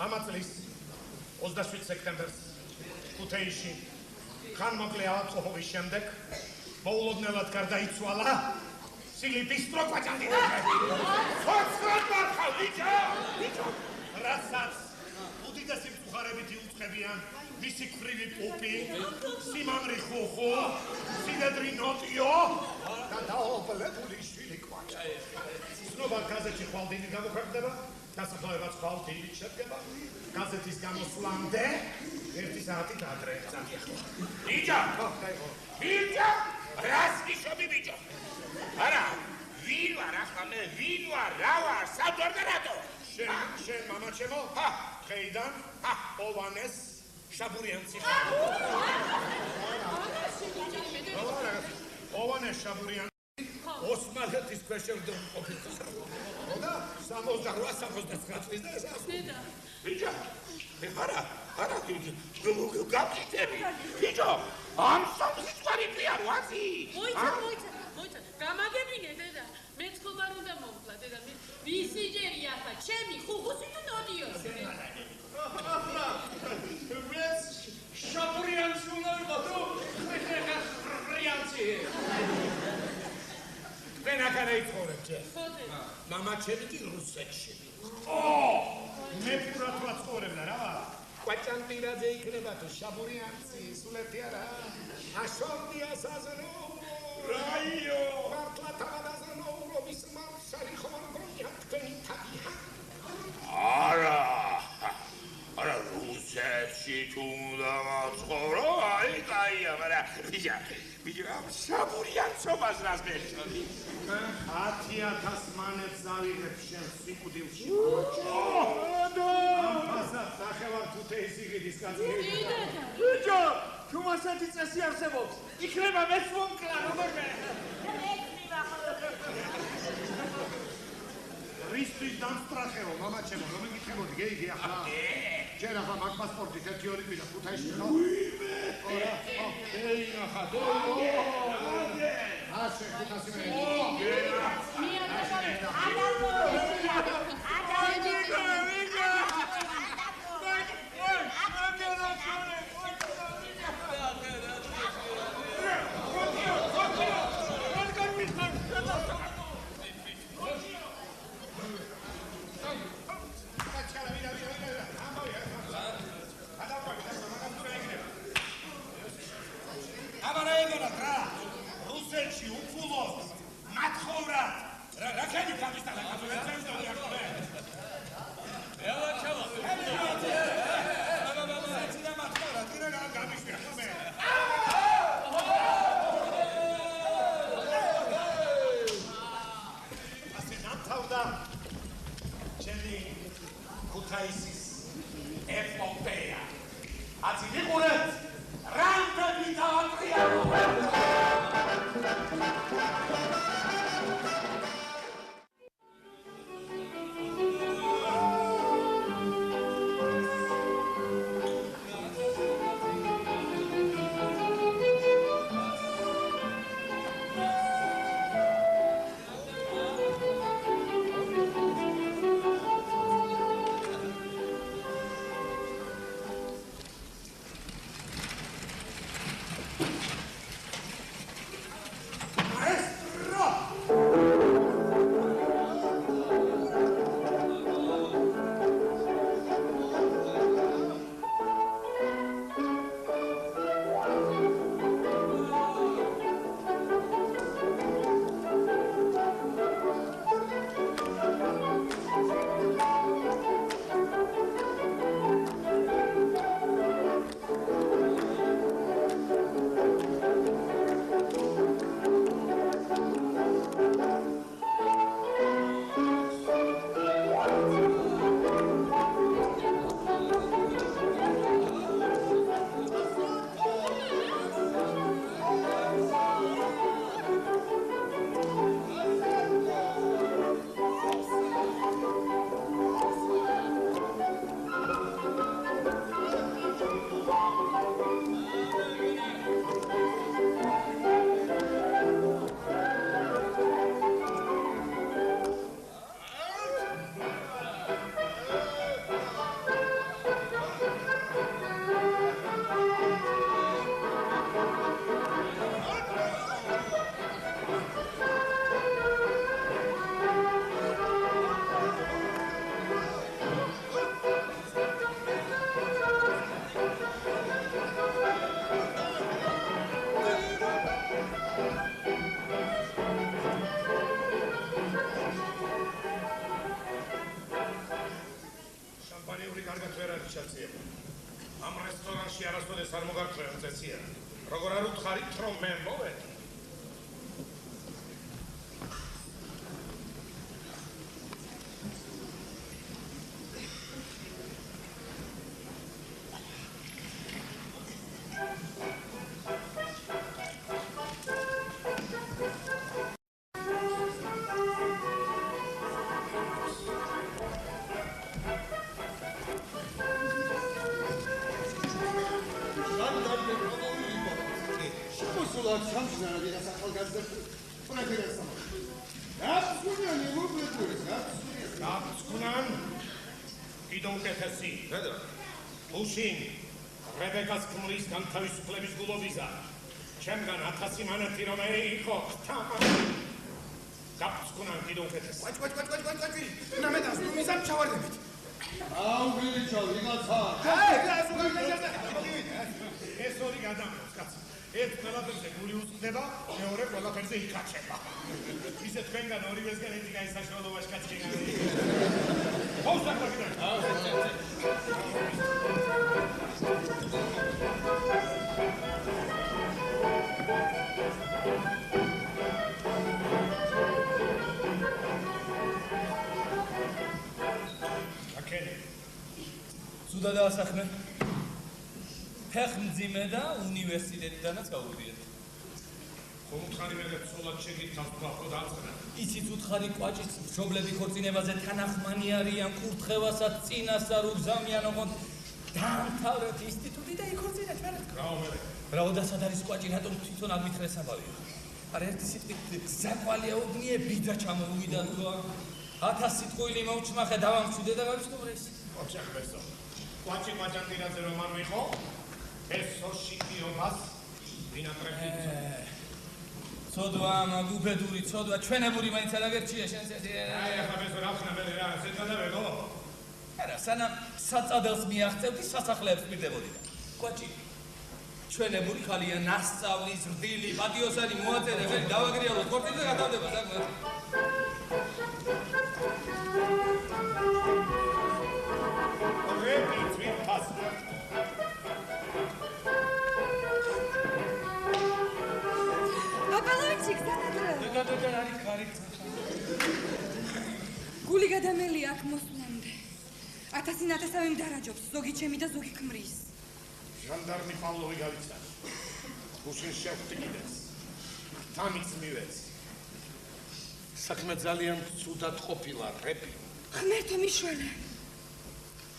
Speaker 3: ამ წლის 27 სექტემბერს ქუთაისში ხანმოკლე ავადმყოფობის შემდეგ მოულოდნელად გარდაიცვალა სილიპის სტროკვაჭანტინელი. რასაც უდიდესი მწუხარებითი უწყებიან მისი ქვრივი პუპი, სიმამრი ხუხუ, სინედრი ნოტიო და დაობლებული შვილი კვაჭა. ცნობა გაზეთში ხვალდინი გამოქვეყნდება, დასახლებაც ხვალდინით შედგება. გაზეთის გამოსვლამდე 1 საათით ადრე. ბიჭო, რას ნიშნები ბიჭო? არა, ვინ ვარ ახლა მე, ვინ ვარ, რა ვარ, სად ვარ და რატო? შენ მამაჩემო, ხეიდან ოვანეს შაბურიანცი ხარ. ოვანეს შაბურიანცი ოსმალეთის ქვეშევრდომი ყოფილი. და 68-69 წლის და ეს დედა. ბიჭო, არა, გაგიტები. ბიჭო, ამ სამსიყვარი პიარ ვაცი.
Speaker 5: მოიცა, გამაგებინე დედა. მე თქომარ უნდა მოვკლა დედა. მე ვისიჯერი ახლა, ჩემი ხუხუსი თუ ნოდიოს.
Speaker 3: ახლა ვეს შაბურიანცი უნდა ვიყო, შაბურიანცი. ვენა კარა იცხოვრებ ჯერ. მამა ჩემი კი რუსეთში. მე ფურად ვაცხოვრებდა რა. კვაჭანტირაძე იქნება თუ შაბურიანცი, სულეთი არა. აშორდია საზრო. რაიო. მართლა თავადაზროულო მის მარშალი ხომ გონია თქვენი თავია. არა რუსეთში თუ უნდა ვაცხოვრო, აი კაია, მაგრამ ბიჭო, შაბურიანცობას რას მეშოდი? 10,000 მანებს დავიღებ შენ სიკვდილში. ამ ფასად ნახევარ თუთეისი ღიდის კაცი.
Speaker 7: ბიჭო, თუ მასეთი წესი არსებობს, იქნება მეც მომკლა, როგორმე?
Speaker 3: რისთვის დამსტრახეო, მამაჩემო, რომ მიგიწვიმოდი, გეიგი ახლა. ჯერ ახლა მაგ პასპორტით 1-2 კვირა ქუთაისში ხარ? ეი ნახა, ასე ქუთაისში მე.
Speaker 2: მართავდა ჩემი ქუთაისის ეპოპეა. აცი ვიყურეთ რამდენი დაატრიალო. ამ რესტორანში არასოდეს არ მოგარჩევენ წესია. როგორ არ უთხარით რომ მე მოვედი? რებეკას ქმრის განთავისუფლების გულობისა ჩემგან 1000 მანათი რომ იყო გაფსკუნან კიდევ უკეთეს
Speaker 3: კვაჭ ნამედას თუ მიზან ჩავარდებით
Speaker 4: აუგიჩო ვიღაცა
Speaker 2: ეს ორი გადამოს კაცო ერთ ყველაფერზე გული უსხდება მეორე ყველაფერზე იკაჩება ისე თქვენგან ორივესგან ერთი კაი საშუალო ვაჟკაცი გიგანდი
Speaker 1: სუდა დაასახმე ფეხმძიმე და უნივერსიტეტიდანაც გავუდიეთ.
Speaker 2: ხომ უთხარი მე ცოლად შეგირთავს ბახო დაწყნა.
Speaker 1: იცით უთხარი კვაჭის მშობლები ქორწინებაზე თანახმანი არიან კურთხევასაც წინასწარ უგზავნიან ოღონდ დაამთავრეთ ინსტიტუტი და იქორწინეთ მერე. რაოდენად არის კვაჭი რატომ თვითონ აგვითხრეს საბავია. არა ერთი სიტყვით გზაყვალია უბნიე ბიძა ჩამოუვიდა თქვა 1000 სიტყვილი მოვჩმახე დავამშვიდე და გავისტუმრეს.
Speaker 2: ოჩახბესო. კვაჭი კვაჭანტირაძე რომ არ ვიყო ეს ოშიკიობას ვინატრებით
Speaker 1: ცოდვა მაგუბედური ცოდვა ჩვენებური მაინც არ აგერჩია შენს
Speaker 2: აი ახლა მე რა ხნა მე რა ზედადავეგო
Speaker 1: არა სანამ საწადელს მიაღწევდი სასახლეებს მივდებოდი და კვაჭი ჩვენებური ხალია ნასწავლი ზრდილი პატიოსანი მოაწერებელი დავაგრიალო კორტიზე გადავდება საკმაოდ
Speaker 2: რეპი თვითას
Speaker 9: აბალაჩი გზადრა
Speaker 1: და არის ხარი
Speaker 9: გადამელი აქ მოსვლამდე. 1000-1000 დარაჯობს, ზოგი ჩემი და ზოგი ქმრის.
Speaker 2: ჟანდარმი პავლოვი გავიცა. გუშინ შევტკიდეს. თამიც მივეცი. საქმე ძალიან ცუდად ყოფილა, რეპი.
Speaker 9: ღმერთო მიშველე.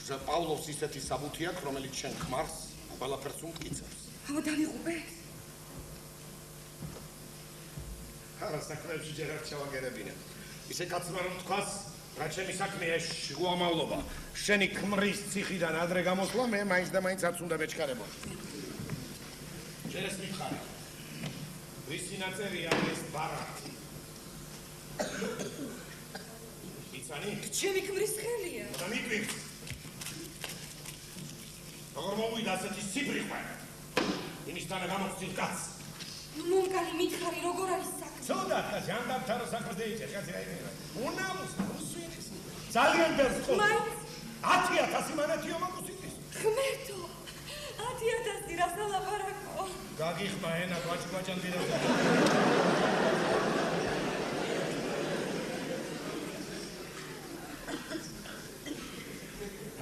Speaker 2: ჟა პავლოვს ისეთი საბუთი აქვს, რომელიც შენ ქმარს ყველაფერს უმტკიცებს.
Speaker 9: აბა დავიღუპე.
Speaker 2: არა საქმეებში ჯერ არ ჩავაგერებინე. ისე კაცმა რომ თქვას, რა ჩემი საქმეა შუამავლობა. შენი ქმრის ციხიდან ადრე გამოსვლა, მე მაინც და მაინც არც უნდა მეჩქარებო. შენ ეს მითხარი. ვისი ნაწერია ეს ბარათი? იცანი?
Speaker 9: ჩემი ქმრის ხელია.
Speaker 2: და მიგვიქ. როგორ მოვიდა ასეთი სიბრიყვე? იმისთანა გამოგცილ კაცს.
Speaker 9: მომკალი მითხარი, როგორ არის საქმე?
Speaker 2: ცუდად და ჟანდარმთან რო საქმე დაიჭერ, კაცი რა იქნება? უნამუს, უსვინის. ძალიან დარწმუნ.
Speaker 9: მაინც
Speaker 2: 10,000 მანათიო მაგუსიტის.
Speaker 9: ღმერთო, 10,000 რას ალაპარაკო?
Speaker 2: გაგიხმა ენა გვაჭ-გვაჭანდი და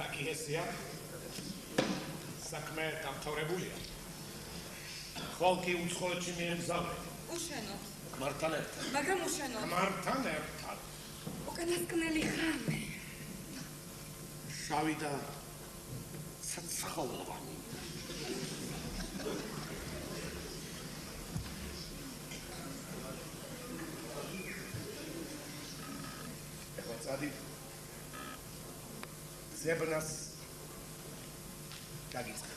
Speaker 2: აკი ესია საქმე დამთავრებულია. ხოლმე უცხოეთში მიემგზავრე.
Speaker 9: უშენოდ.
Speaker 2: ქმართან ერთად.
Speaker 9: მაგრამ უშენოდ.
Speaker 2: ქმართან ერთად.
Speaker 9: უკანასკნელი ხამე.
Speaker 2: შავი და ცოცხლოვანი. ეხლა წადი ზებრას გაგიწყე.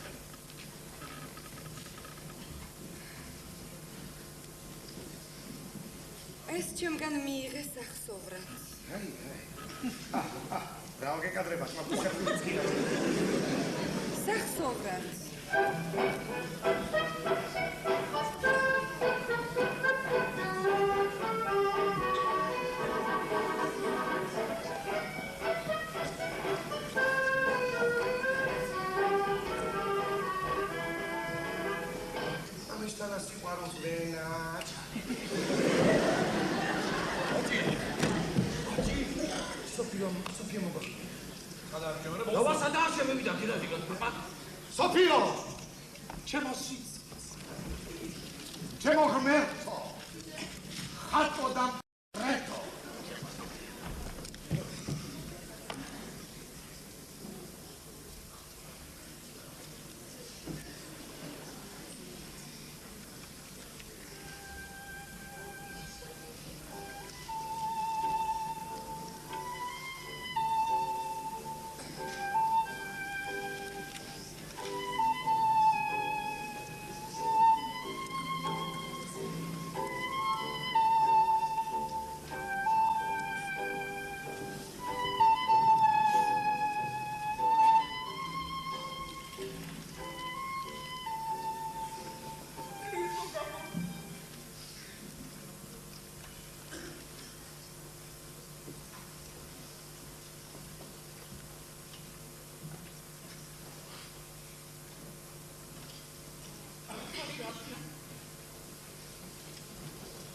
Speaker 9: ეს ჩემგან მიიღეს სახსოვრად.
Speaker 2: აი. რა გეკადრება, მაგუსერფიც კი.
Speaker 9: სახსოვრად.
Speaker 2: ამისთანა სიყვარულს ვენაჩა. სოფიო მოგა. გადაარჩევერე.
Speaker 1: ლავა სადაა შემევიდა კიდე გასწრაფა.
Speaker 2: სოფიო! ჩემო სიცოცხლე. ჩემო ღმერთო. ხატო და რეტო.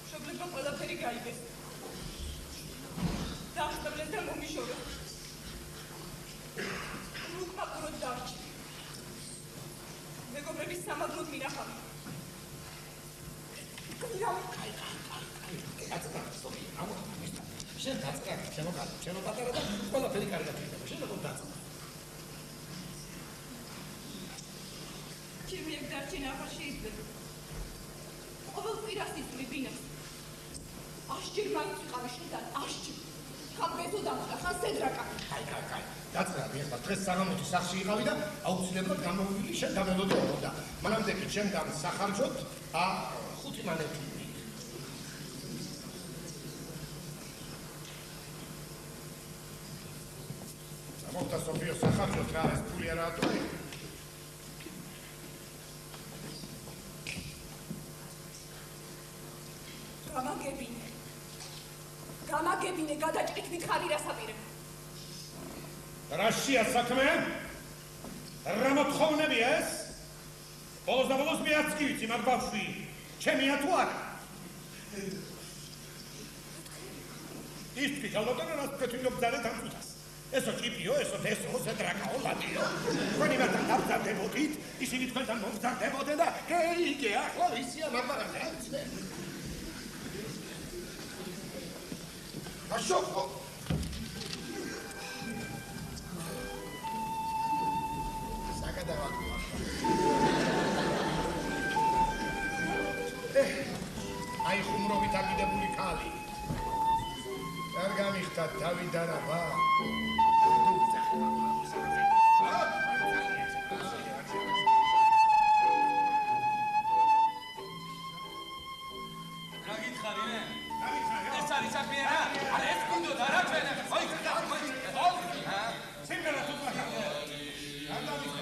Speaker 5: შობლებმა ყველაფერი გაიგეს. დაახტაბლეს და მომიშორეს. უკმაყუროდ დარჩი. მეგობრების სამაგლოდ მინახავი.
Speaker 2: შენ დაწკარ, ჩემო პატარა და ყველაფერი კარგად იქნება. შენ როგორ დაწკარ?
Speaker 5: ჩემი ეგ დარჩენა აღარ შეიძლება. ყოველ კვირას იწვრი ბინას. 100 ჯერ მაინც ვიყავი შენთან, 100 ჯერ. ხან ბეზო დამხდა, ხან სედრაკა.
Speaker 2: კაი. დაწკარ, ეხლა დღეს საღამოთი სახში იყავი და აუცილებლად გამოვივილი შენ დამელოდეო და მანამდე კი ჩემგან სახარჯოთ 5 მანეთი. ამოხდა სოფიო სახარჯოთ რა ეს ფული არა ატოე.
Speaker 5: გამაგებინე, გადაჭრით ხარი რასაპირებ.
Speaker 2: რაშია საქმე? რა მოთხოვნებია ეს? ბოლოს და ბოლოს მეც კი ვიცი, მაგ ბავშვი ჩემია თუ არა?
Speaker 3: ის თქვი გალოდან რას პრეტინდობ ძალე დამწუთას. ესო ჭიპიო, ესო დესო, ზედრაკაო, ლატიო. თქვენი მათთან დაბრძანდებოდით, ისინი თქვენთან მომგზავრდებოდნენ და იგი ახლა ისია მაგარაზე არცე. აშოქო. საკადავაკო. აი ხუმრობით აგიდებული ქალი. არ გამიხდათ თავი დარაბა.
Speaker 1: რა გითხარი მე? ეს არის საქმეა? არა ეს გუნდოდა რა ჩვენ? ოი
Speaker 3: სიმღერა თუ თქვა. არ დამიხდე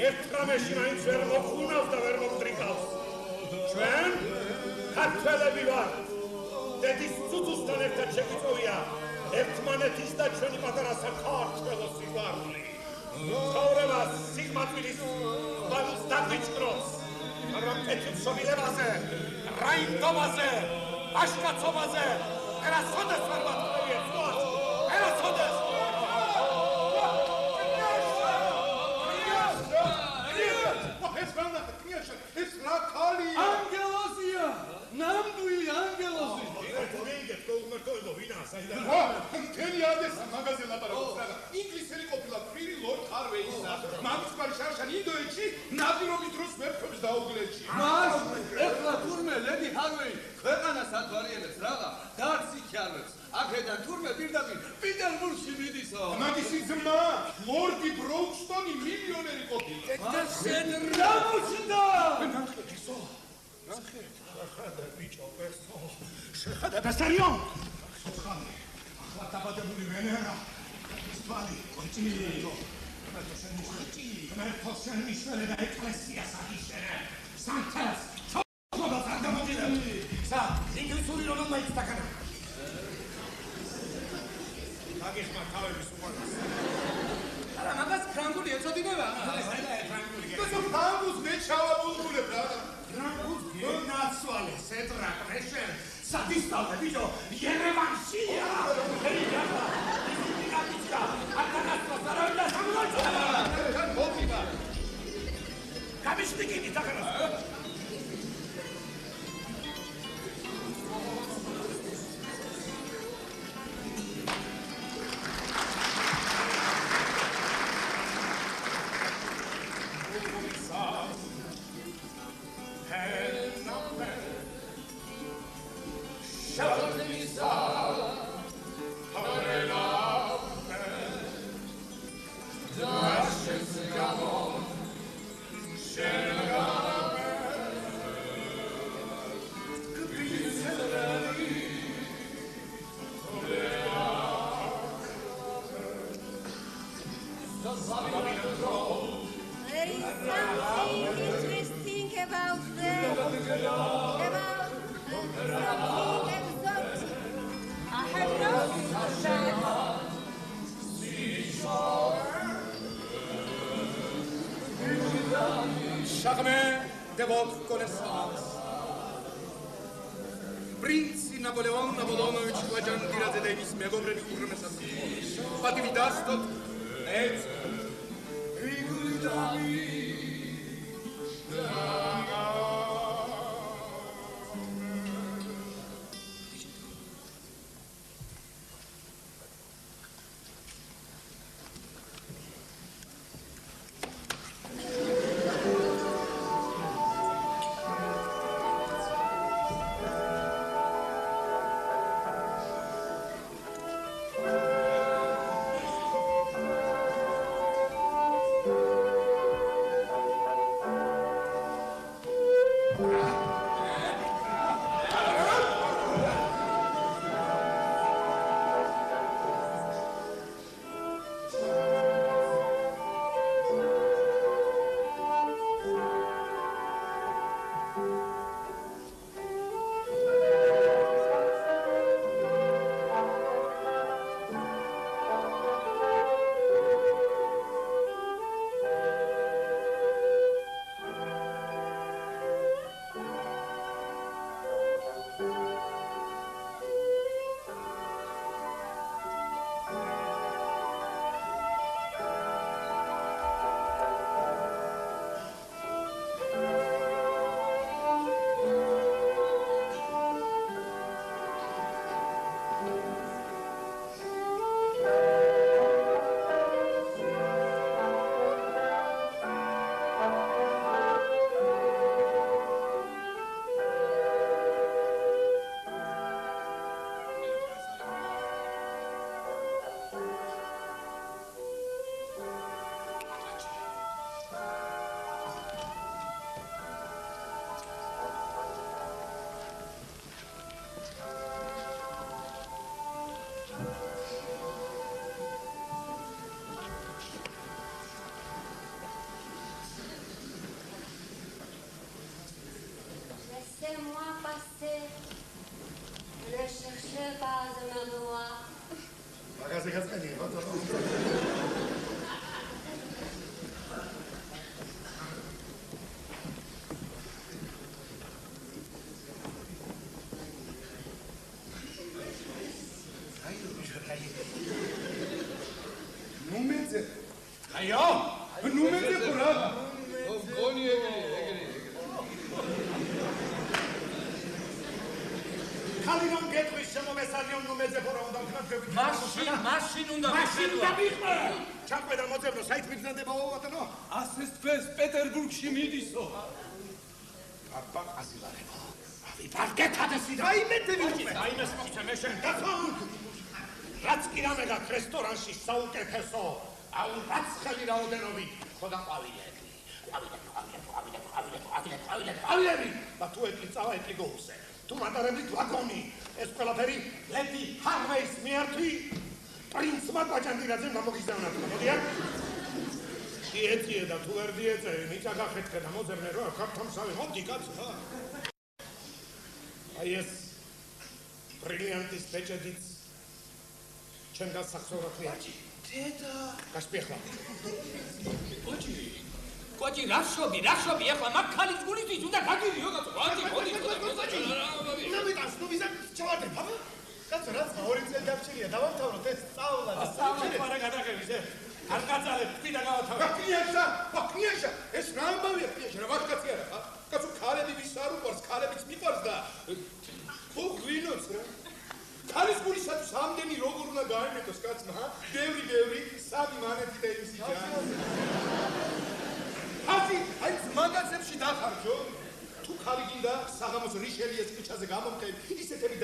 Speaker 3: ერთრამეში მაინც ვერ მოხუნავს და ვერ მოგდრიკავს. ჩვენ ქართველები ვარ. დედის ცუცუსთან ერთად შეგვიწოვია ერთმანეთის და ჩვენი პატარა საქართველოს სიყვარული. ცხოვრებას სიღმათვილის ბალუს დაგვიჭკროს. მაგრამ კეთილშობილებაზე, რაინდობაზე, აშკაცობაზე ერასოდეს ვერ მათქვია თვათ. ერასოდეს
Speaker 2: ეს რა ქალი?
Speaker 4: ანგელოზია! ნამდვილი ანგელოზი!
Speaker 3: გოგეიგეთ გოგმერტოებო ვინა საიდან?
Speaker 2: მთელი ადესა მაღაზია ლაპარაკობს რა. ინგლისელი ყოფილა ფრირი ლორდ ჰარვეისა. მაგისტრალი შარშან ინდოეთში ნადირობის დროს მერქების დაუგლეში.
Speaker 4: მას ეხლა თურმე ლედი ჰარვეი ქვეყანას ათვარიელებს რაღაცა დარცი ჩარვებს. აქედან თურმე პირდაპირ პიტერბურგში მიდისო.
Speaker 2: მაგისი ძმა ლორდი ბროუნსტონი მილიონერი ყოფილა.
Speaker 4: და შენ რა მოჩნდა?
Speaker 3: ნახეთ ესო. ნახეთ. ხადა ბიჭო ესო. შეხადა ბესარიონ. ხალე. ახლა დაბადებული ვენერა. სპალი კონტინიო. მათოსენ მიხტი. მათოსენ მიშველე და ეკლესიას აღიშენე. სანტას. ხოდა დაგამოდიდა. სა, ინგლისური რომ მაინც დაკანა. აგიხმა თავების უყურეს.
Speaker 1: არა მაგას ფრანგული ეწოდება?
Speaker 2: ეს ფრანგულს მე ჩავაბულბულებ რა.
Speaker 3: ფრანგულს გენაცვალე, სეტრა პრეშენ. სადისტალე ბიჭო, ერევანშია. ეია. ისინიკა. აკანასტო სარავდა სამოწა.
Speaker 2: თან მოკიდა.
Speaker 3: გამიშტიკინი დაკანასტო.
Speaker 2: Charmé de votre connaissance. Princi Napoleon Napoleonovich Vajandiradze და იმის მეგობრები უღრმესად პატივიდასტოთ ეს რიგულიდამი
Speaker 3: ხესყელი ხო?
Speaker 2: ნუმეძე. აიო, ნუმეძე ყურა.
Speaker 4: გონი ეგრე.
Speaker 3: ხალინამ გეტყვის შემომესალიო ნუმეძე ყურა უნდა ვქნათ.
Speaker 1: მაშინ უნდა
Speaker 3: მაშინ დავიხმე. ჩაყვედა მოძებნო, საით მიგზნდებაო ბატონო?
Speaker 1: ასეს თვეს პეტერბურგში მიდისო.
Speaker 3: აბა ყაზილარებო. ვიფარგეთადესი რაიმეთე ვიხმე. რაიმეს მოხცე მე შენ გაცვალ. რაც კი რამე გაქვს რესტორანში საუკეთესო. აუ რაც ხელი რაოდენობით ხოდა ყვავილები. ყვავილები. და თუ ეტლი წავა ეტლი გოუსე. თუ მატარებლით ვაგონი. ეს ყველაფერი ლედი ჰარვეის მიერთვი. პრინცმა კვაჭანტირაძემ გამოგიზავნა. მოდიან. დიეწიე და თუ ვერ დიეწევი, მიწა გახეთქე და მოძებნე რა ქართამსავე. მოდი კაცო ხა. აი ეს ბრილიანტის ბეჭედიც ჩემ გასახსოვრად მიაჭი.
Speaker 1: დედა,
Speaker 3: გასპიეხლა.
Speaker 1: კოჭი, რა შობი, ახლა მაგ ქალის გულისთვის უნდა გაგირიო კაცო. მოდი,
Speaker 3: ნამიტას ნუ ვიზა ჩავარდე, ბაბა. კაცო, რაც 2 წელი დაგჭირია, დავამთავროთ ეს სწავლა და
Speaker 1: სწავლები არა გადაგების ე. არ გაწალებ, თვითონ გავათავე.
Speaker 2: ბაქნიაშა, ეს რა ამბავია, ბაქნიაშა, რა ვახკაცი არა ხა? კაცო, ქალები ვის არ უყვარს, ქალებიც მიყვარს და ხო გვინოც რა. ქალის გულისათვის ამდენი როგორ უნდა გაიმეტოს კაცმა, ჰა? ბევრი, სამი მანეთი და იმისი ჯანი. აი მაგაცებში დახარჯო. თუ ქალი გინდა საღამოს რიშელიეს ქუჩაზე გამომხენ, ისეთები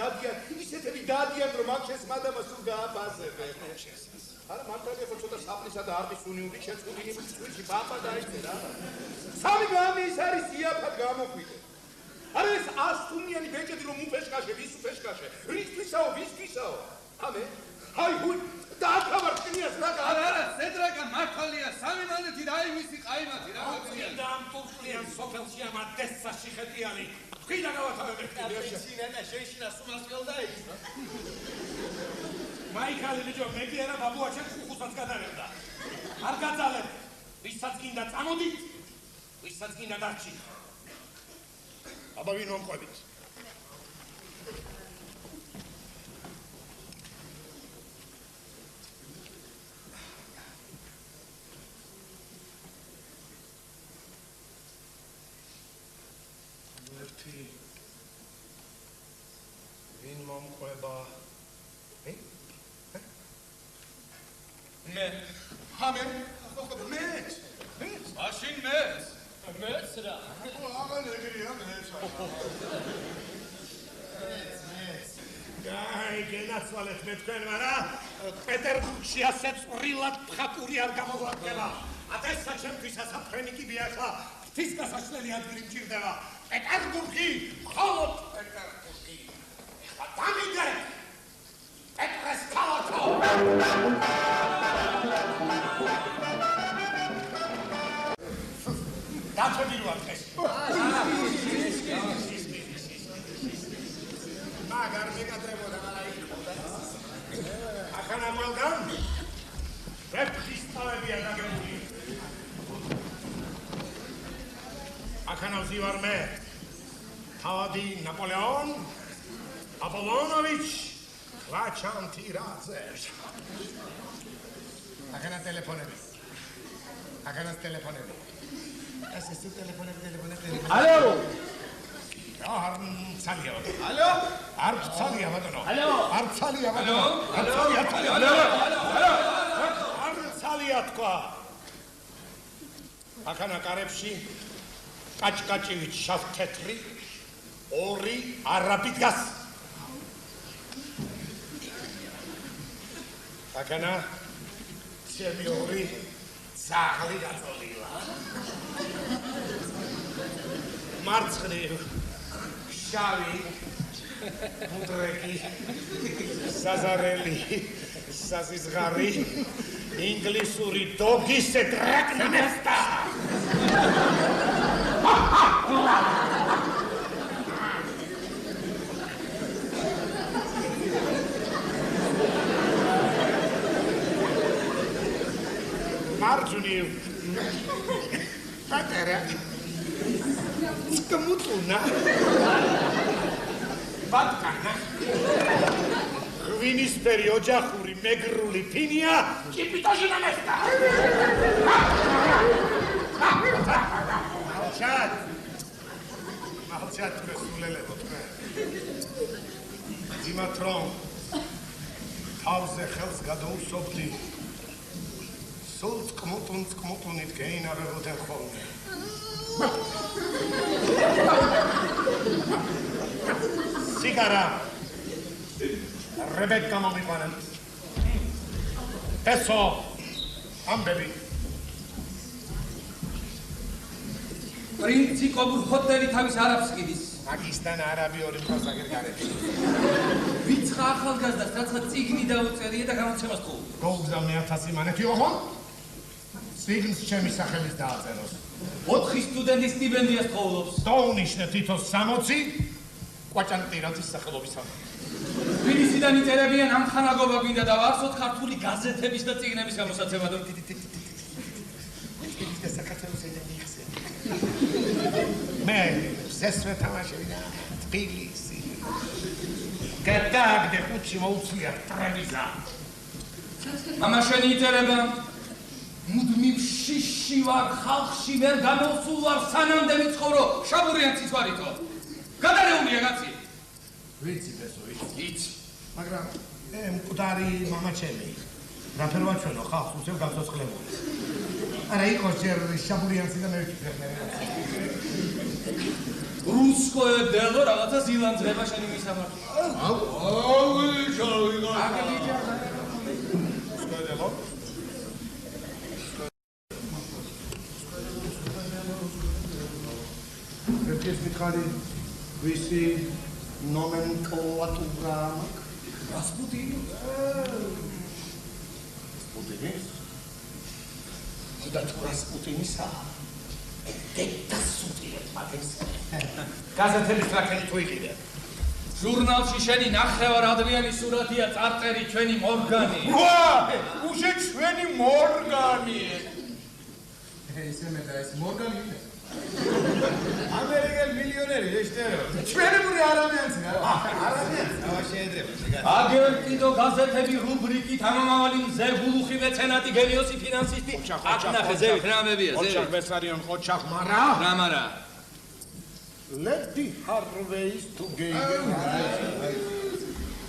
Speaker 2: დადიან, რომ აქ შეს მადამა სულ გააფასებენ. არა მართალია ხო ცოტა საფლისა და არყის უნიური შეწყვეტილი მიწვიში ბაბა დაიწყე რა. სამი გამი ის არის იაფად გამოხვიდე. არა ეს 100 თუნიანი ბეჭედი რომ უფეშკაშე, ვის უფეშკაშე? რისთვისაო, ვისთვისაო? ამე? აი ჰუი და აკავარ წინიას რა
Speaker 1: არა, ზედრაკა მართალია, სამი მანეთი და აი მისი ყაიმათი რა მოწია.
Speaker 3: და ამ ტურკლიან სოფელში ამ ადესაში ხეტიანი. თქვენ გავათავებთ კიდეში.
Speaker 4: სინენა შეიშინა სუმასკელ და ის.
Speaker 3: მაიქალი ბიჭო, მე კი არა ბაბუაჩემ ხუხუსაც გადარევდა. არ გაძალებ. ვისაც გინდა წამოდით, ვისაც გინდა დარჩით. აბა ვინ მომყვებით?
Speaker 2: ვინ მომყვება?
Speaker 1: მე.
Speaker 2: ამე? მეც.
Speaker 1: მაშინ მეც. მეც რა.
Speaker 2: აღარ ეგრეა მეც.
Speaker 3: აი, გენაცვალეთ მე თქვენმა რა. პეტერბურგში ასე წვრილად ფხაკური არ გამოგვადგება. ატესა ჩემთვის ასაფრენიკი ბიახა. ღვთის გასაშლელი ადგილი მჭირდება. პეტერბურგი, მხოლოდ პეტერბურგი. ეხლა დამიგე. პეტრეს ქალაქო. დაჩები ვარ ეს. მაგარ მეკატრებოდა მალაიკა. ახანა მოლგან. ვეფხისტავებია დაგებული. ახანა ვზივარ მე. თავადი ნაპოლეონ აპოლონოვიჩ კვაჭანტირაძე. ახანა ტელეფონები. ახანას ტელეფონები. ეს ის ტელეფონები.
Speaker 1: ალო.
Speaker 3: არ ცალია ბატონო.
Speaker 1: ალო.
Speaker 3: არ ცალია ბატონო.
Speaker 1: ალო.
Speaker 3: არ ცალია ბატონო. არ ცალია. არ ცალია თქვა. ახანა კარებში კაჭკაჭივით შავთეთრი ორი არაბი დგას. ახანა ჩემი ორი ძაღლი გაწოლილა. მარცხნივ შავი მუდრეკი საზარელი საზიზღარი ინგლისური დოგის ედრაკნესტა. Антонию. Патера. Скамутуна. Баткана. ღვინისფერი ოჯახური მეგრული ფინია კიპიტოში დამესტა. Молчать, пресулеლებო თქვენ. იმათ რომ თავზე ხელს გადაუსოფდი. სულ წკმუტუნით გეინარებოდნენ ხოლმე. სიგარა რებეკა მომიყვანენ. პესო ამბები.
Speaker 1: პრინცი კობურხოტელი თავის არაბს ყიდის.
Speaker 3: მაგისთან არაბი ორი პროსაგერ გარებში.
Speaker 1: ვიცხა ახალგაზრდას რაცა წიგნი დაუწერია და გამოცემას თხოვ.
Speaker 3: გოგზავნე 1000 მანეთი ოღონ? წიგნს ჩემი სახელით დააწეროს.
Speaker 1: 4 სტუდენტის სტიპენდიას თხოვლობს.
Speaker 3: დაუნიშნე თითო 60 კვაჭანტირაძის სახელობისა.
Speaker 1: თბილისიდან იწერებიან ამ ხანაგობა გინდა და ვარსოთ ქართული გაზეთების და წიგნების გამოსაცემად.
Speaker 3: მე სესვე თამაშებია თბილისი. გადაგდე ხუთი მოუწია ტრევიზა.
Speaker 1: მამა შენი იწერება მუდმივ შიში ვარ ხალხში ვერ გამოსულ ვარ სანამდე ვიცხოვრო შაბურიან ციცვარითო. გადარეულია კაცი.
Speaker 3: ვიცი ბესო
Speaker 1: იცი.
Speaker 3: მაგრამ მკვდარი მამა ჩემი. რაფერ ვაჩვენო ხალხს უსევ გაცოცხლებული. არა იყოს ჯერ შაბურიანცი და მე ვიფიქრე.
Speaker 1: რუსკოე დელო რაღაცა ზილანძრება შენი მისამართი.
Speaker 3: ეს მითხარი ვისი ნომენკლატურა რასპუტინი? რასპუტინის? და თუ რასპუტინისა? დედასულიეთ მაგეს. გაზეთების რაკელი თუ იყიდე.
Speaker 1: ჟურნალში შენი ნახევარ ადრიანი სურათია წარწერი ჩვენი მორგანი.
Speaker 3: უშე ჩვენი მორგანი.
Speaker 4: ესე მე და ეს მორგანი είναι.
Speaker 3: ამერიკელ მილიონერი ეშტერო.
Speaker 4: ჩვენებული არამიანცი რა. არამიანცი. ავა შეედრება.
Speaker 1: აგენტი და გაზეთები რუბრიკით ამამავალი მზე გულუხი მეცენატი გენიოსი ფინანსისტი. აკნახე ზევით რამებია ზევით.
Speaker 3: ოჩახ ბესარიონ ოჩახ მარა.
Speaker 1: რა მარა?
Speaker 3: Let the harvest together.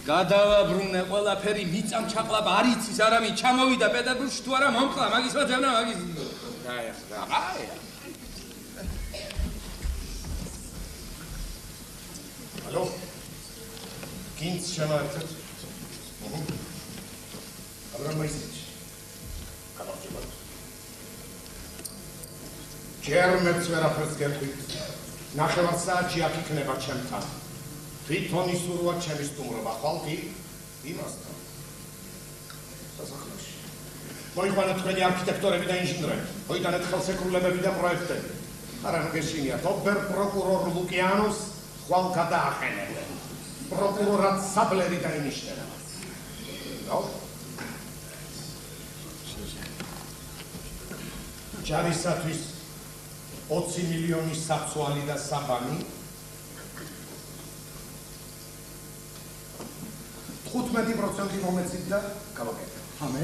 Speaker 1: გადავაბრუნე ყველაფერი მიწამჩაყლაბ არ იცის არავინ ჩამოვიდა პეტერბურგში თუ არა მომყლა მაგის ვაძებნა მაგის. აი.
Speaker 3: Hallo? Ging's შემართეთ? Abraham Moisevich. გამარჯობა. ჯერმეც ვერაფერს გეტყვით. ნახევარ საათში აქ იქნება ჩემთან. თვითონ ისურვა ჩემი სტუმრობა, ხვალ კი იმასთან. სასახლეში. მოიყვანეთ თქვენი არქიტექტორები და ინჟინრები, მოიტანეთ ხელშეკრულებები და პროექტები. არა მგეშინიათ, ობერ პროკურორ ლუკიანოს ხვალ გადააყენებენ. პროკურორად საბლერი დაინიშნება. ნო? ჯარისათვის 20 მილიონი საფცვალი და საბანი 15% მომეცით და გავაკეთე. ამე?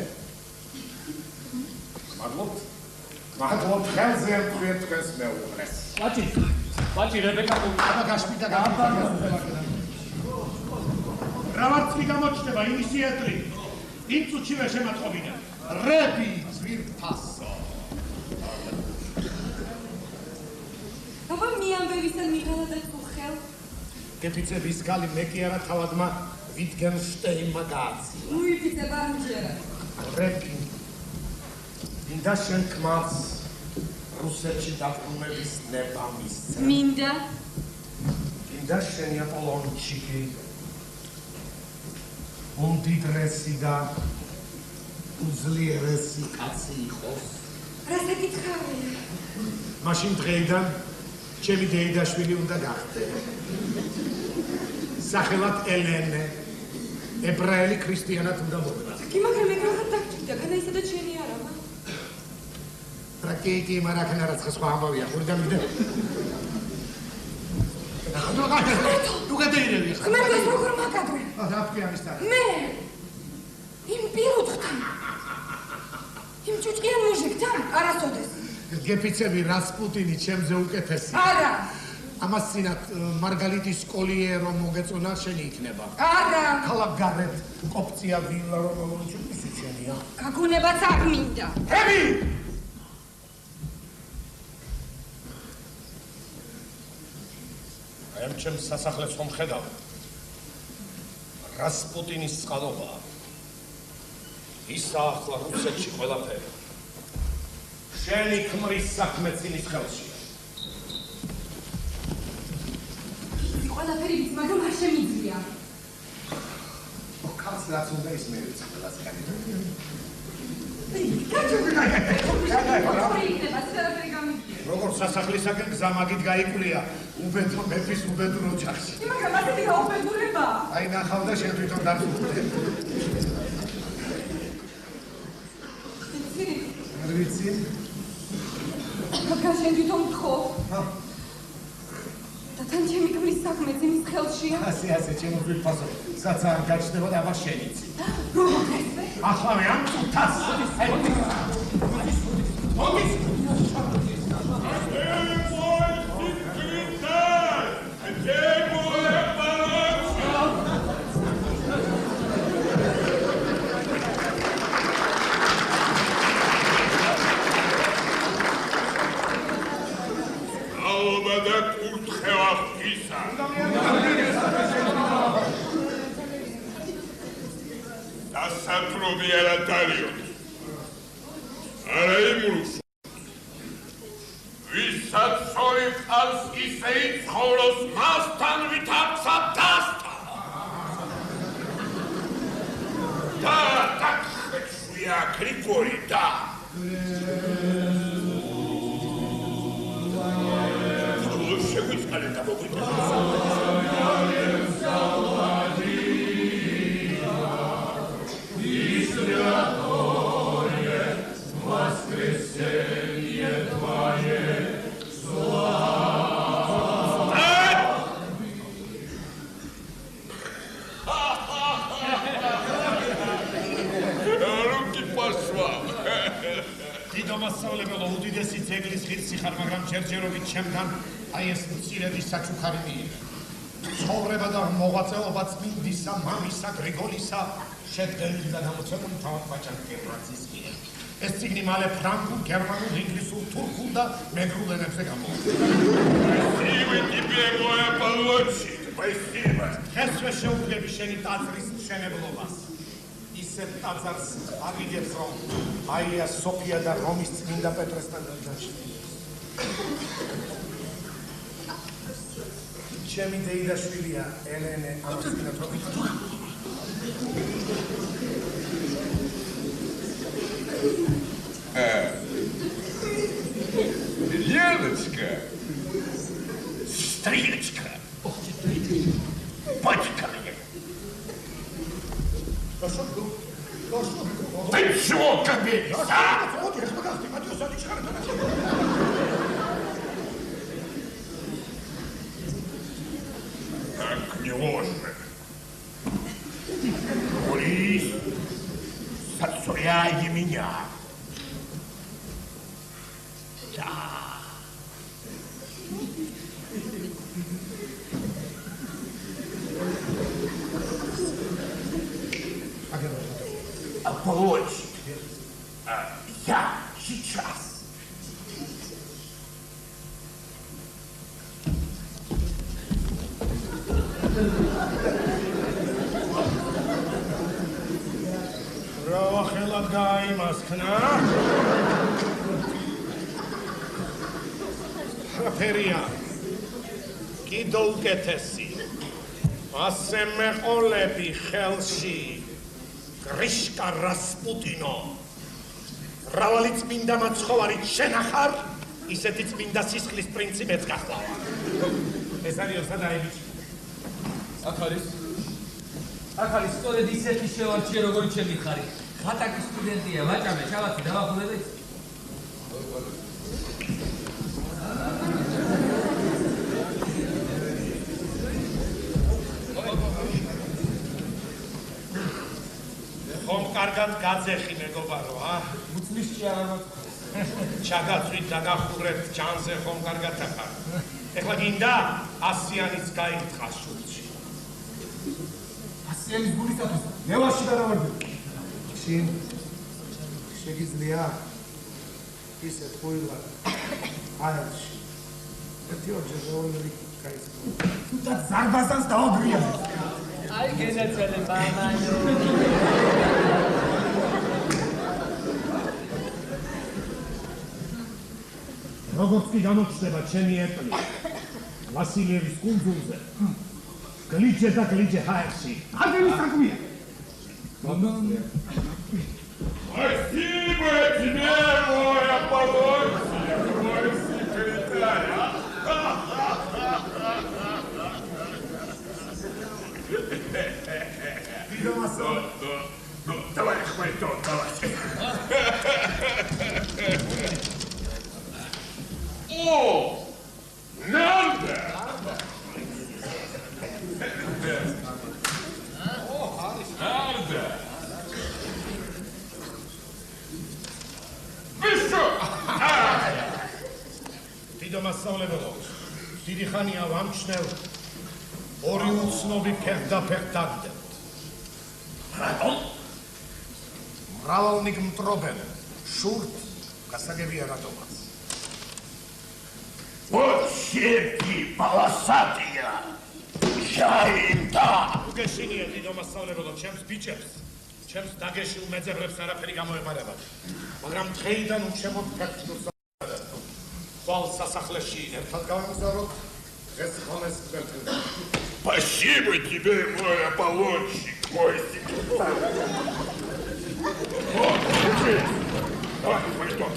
Speaker 3: მადლობთ ხელზე მქვია თქვენს მეუღლეს.
Speaker 6: ბაჭი რებეკა
Speaker 3: აბა გაშფითა რა ვარცი გამოჩნდება ინიციატრი. იმ წუთშივე შემატყობინა. რები ძვირფასო.
Speaker 9: აბა მიამბებისთან მიღალა და ხელ.
Speaker 3: გეფიცების გალი მე კი არა თავადმა ვიტგენშტეინმა გააცია.
Speaker 9: უიფიცება ამჯერად.
Speaker 3: რები მინდა შენ ქმარს რუსეთში დაბრუნების ნება მისცე.
Speaker 9: მინდა
Speaker 3: შენი აპოლონჩიკი უმდიდრესი და უძლიერესი კაცი იყოს.
Speaker 9: რას ეკითხავია?
Speaker 3: მაშინ დღეიდან ჩემი დეიდაშვილი უნდა გახდე. სახელად ელენე. ებრაელი ქრისტიანად უნდა მოხდა.
Speaker 9: კი, მაგრამ ეგ რაღაც დაგჭირდა, განაისა და ჩემი არა,
Speaker 2: კი, მაგრამ აქ ნარაცხა სხვა ამბავია, ხური დამიდე. ნუ გადაირევი ხა.
Speaker 5: ხმეტო ეს როგორ მაკადრე?
Speaker 2: რა თქვი ამის და?
Speaker 5: მე იმ პიროთთან. იმ ჭუჭყიან მუჟიკთან არასოდეს.
Speaker 2: გეფიცები რასპუტინი ჩემზე უკეთესი.
Speaker 5: არა.
Speaker 2: ამას წინათ მარგალიტის კოლიე რომ მოგეწონა შენი იქნება.
Speaker 5: არა.
Speaker 2: ქალაქ გარეთ ოპცია ვილა რომ მოვიჩუქი შენია.
Speaker 5: გაგონებაც არ მინდა.
Speaker 2: ჰები! ამ ჩემს სასახლეს ხომ ხედავ? რასპუტინის წყალობაა. ისა ახლა რუსეთში ყველაფერი. შენი ქმრის საქმე ცინის ხელშია.
Speaker 5: ყველაფერი ვიცი, მაგრამ არ შემიძლია.
Speaker 2: კაცს რაც უნდა ისმევიც ყველას კანი. როგორც სასახლისაკენ გზა მაგით გაიკვლია უბედო მეფის უბედურ ოჯახში.
Speaker 5: მაგრამ ასეთი გაუბედურება.
Speaker 2: აი ნახავ და შენ თვითონ დარწმუნდე. არ ვიცი.
Speaker 5: მაგრამ შენ თვითონ ხო? და თან ჩემი ქმრის საქმე ძიმის ხელშია.
Speaker 2: ასე ჩემო ვიფასო. საცა არ გაჩნდება და აბა შენიცი.
Speaker 5: როგორ ხესვე?
Speaker 2: ახლა ამ წუთას. მოდის.
Speaker 10: ალბადა კურთხევა ღვთისა. დასათრობი არა დალიოთ. არა იმულს. ვისაც სწორი ყავს ისე იცხოვროს მასთან ვითარცა დასთა. და დახეჩვია გრიგორი და შეგვიწყალე და
Speaker 2: მასწავლებელო უდიდესი ძეგლის ღირსი ხარ, მაგრამ ჯერჯერობით ჩემთან აი ეს მცირედი საჩუქარი მიიღე. ცხოვრება და მოღვაწეობა წმინდისა, მამისა, გრიგოლისა, შედგენილი და გამოცემული თავად ბაჭარ კევრაძის მიერ. ეს წიგნი მალე ფრანგულ, გერმანულ, ინგლისურ, თურქულ და მეგრულ ენებზე გამოვიდა. დღესვე შეუძლები შენი ტაძრის მშენებლობას. ისეთ ტაძარს აგიგებს რომ აია სოფია და რომის წმინდა პეტრესთან დაჩნია. ჩემი დეიდაშვილია ელენე ამასკინა თროპიკა.
Speaker 10: Леночка.
Speaker 2: Стрелечка. Батька.
Speaker 10: Ты чего кобелись, а? Так не ложно. Борис, отсуряй меня. Да. Прочь. Я сейчас.
Speaker 2: Право хеладай маскна. Хаперия. Кидол кетеси. ასე მეყოლები ხელში გრიშკა რასპუტინო რავალი წმინდა მაცხოვარი შენახარ ისეთი წმინდა სისხლის პრინცი მეც გახლავა ეს არის სადაიბიჭი
Speaker 7: აქ არის სწორედ ისეთი შევარჩიე როგორი ჩემი ხარი ხატაკის სტუდენტია ვაჭამე შავათი დავახურე და
Speaker 3: კარგად გაძეხი მეგობარო,
Speaker 4: უცლისში არ ამოწ.
Speaker 3: ჩაგაწვით დაგახურებთ ჯანზე ხომ კარგად დახარ. ეხლა გინდა 100-იანიც გაიგთხა შულში.
Speaker 4: 100-იანის გულისათვის ნევაში გადავარდები.
Speaker 3: შინ შეგიძლია ისე თუილად აერში. ერთი-ორჯერ როლერი გაიცნო.
Speaker 4: თუნდაც ზარბაზანს დაუგრიაზეთ.
Speaker 7: აი გენაცვალე მამანო.
Speaker 3: როგორც კი გამოჩნდება ჩემი ეტლი ვასილევის კუნძულზე გლიჯე და გლიჯე ჰაერში
Speaker 4: აგენი საქმეა
Speaker 10: Спасибо тебе, мой Аполлончик, мой секретарь. Ну, давай, хватит, давай. О, надо! Надо! Вы что?
Speaker 3: დიდო მასწავლებელო, დიდი ხანია ვამჩნევ ორი უცნობი ფეხდაფეხ დაგდებთ.
Speaker 10: Რატომ?
Speaker 3: მრავალნი გმტრობენ, შურთ გასაგებია რატომაც.
Speaker 10: Вот щепки полосатые! Я им дам!
Speaker 3: უგეშინია დიდო მასწავლებელო, ჩემს ბიჭებს, ჩემს დაგეშილ მეძებრებს არაფერი გამოეყარებათ. მაგრამ დღეიდან უშემოდ ფეხშურს აღარ. ხვალ სასახლეში ერთად გავამგზავროთ, დღეს ხომეს გვერდით.
Speaker 10: Спасибо тебе, мой Аполлончик, мой секретарь. Вот, держи. Давай, пойдем.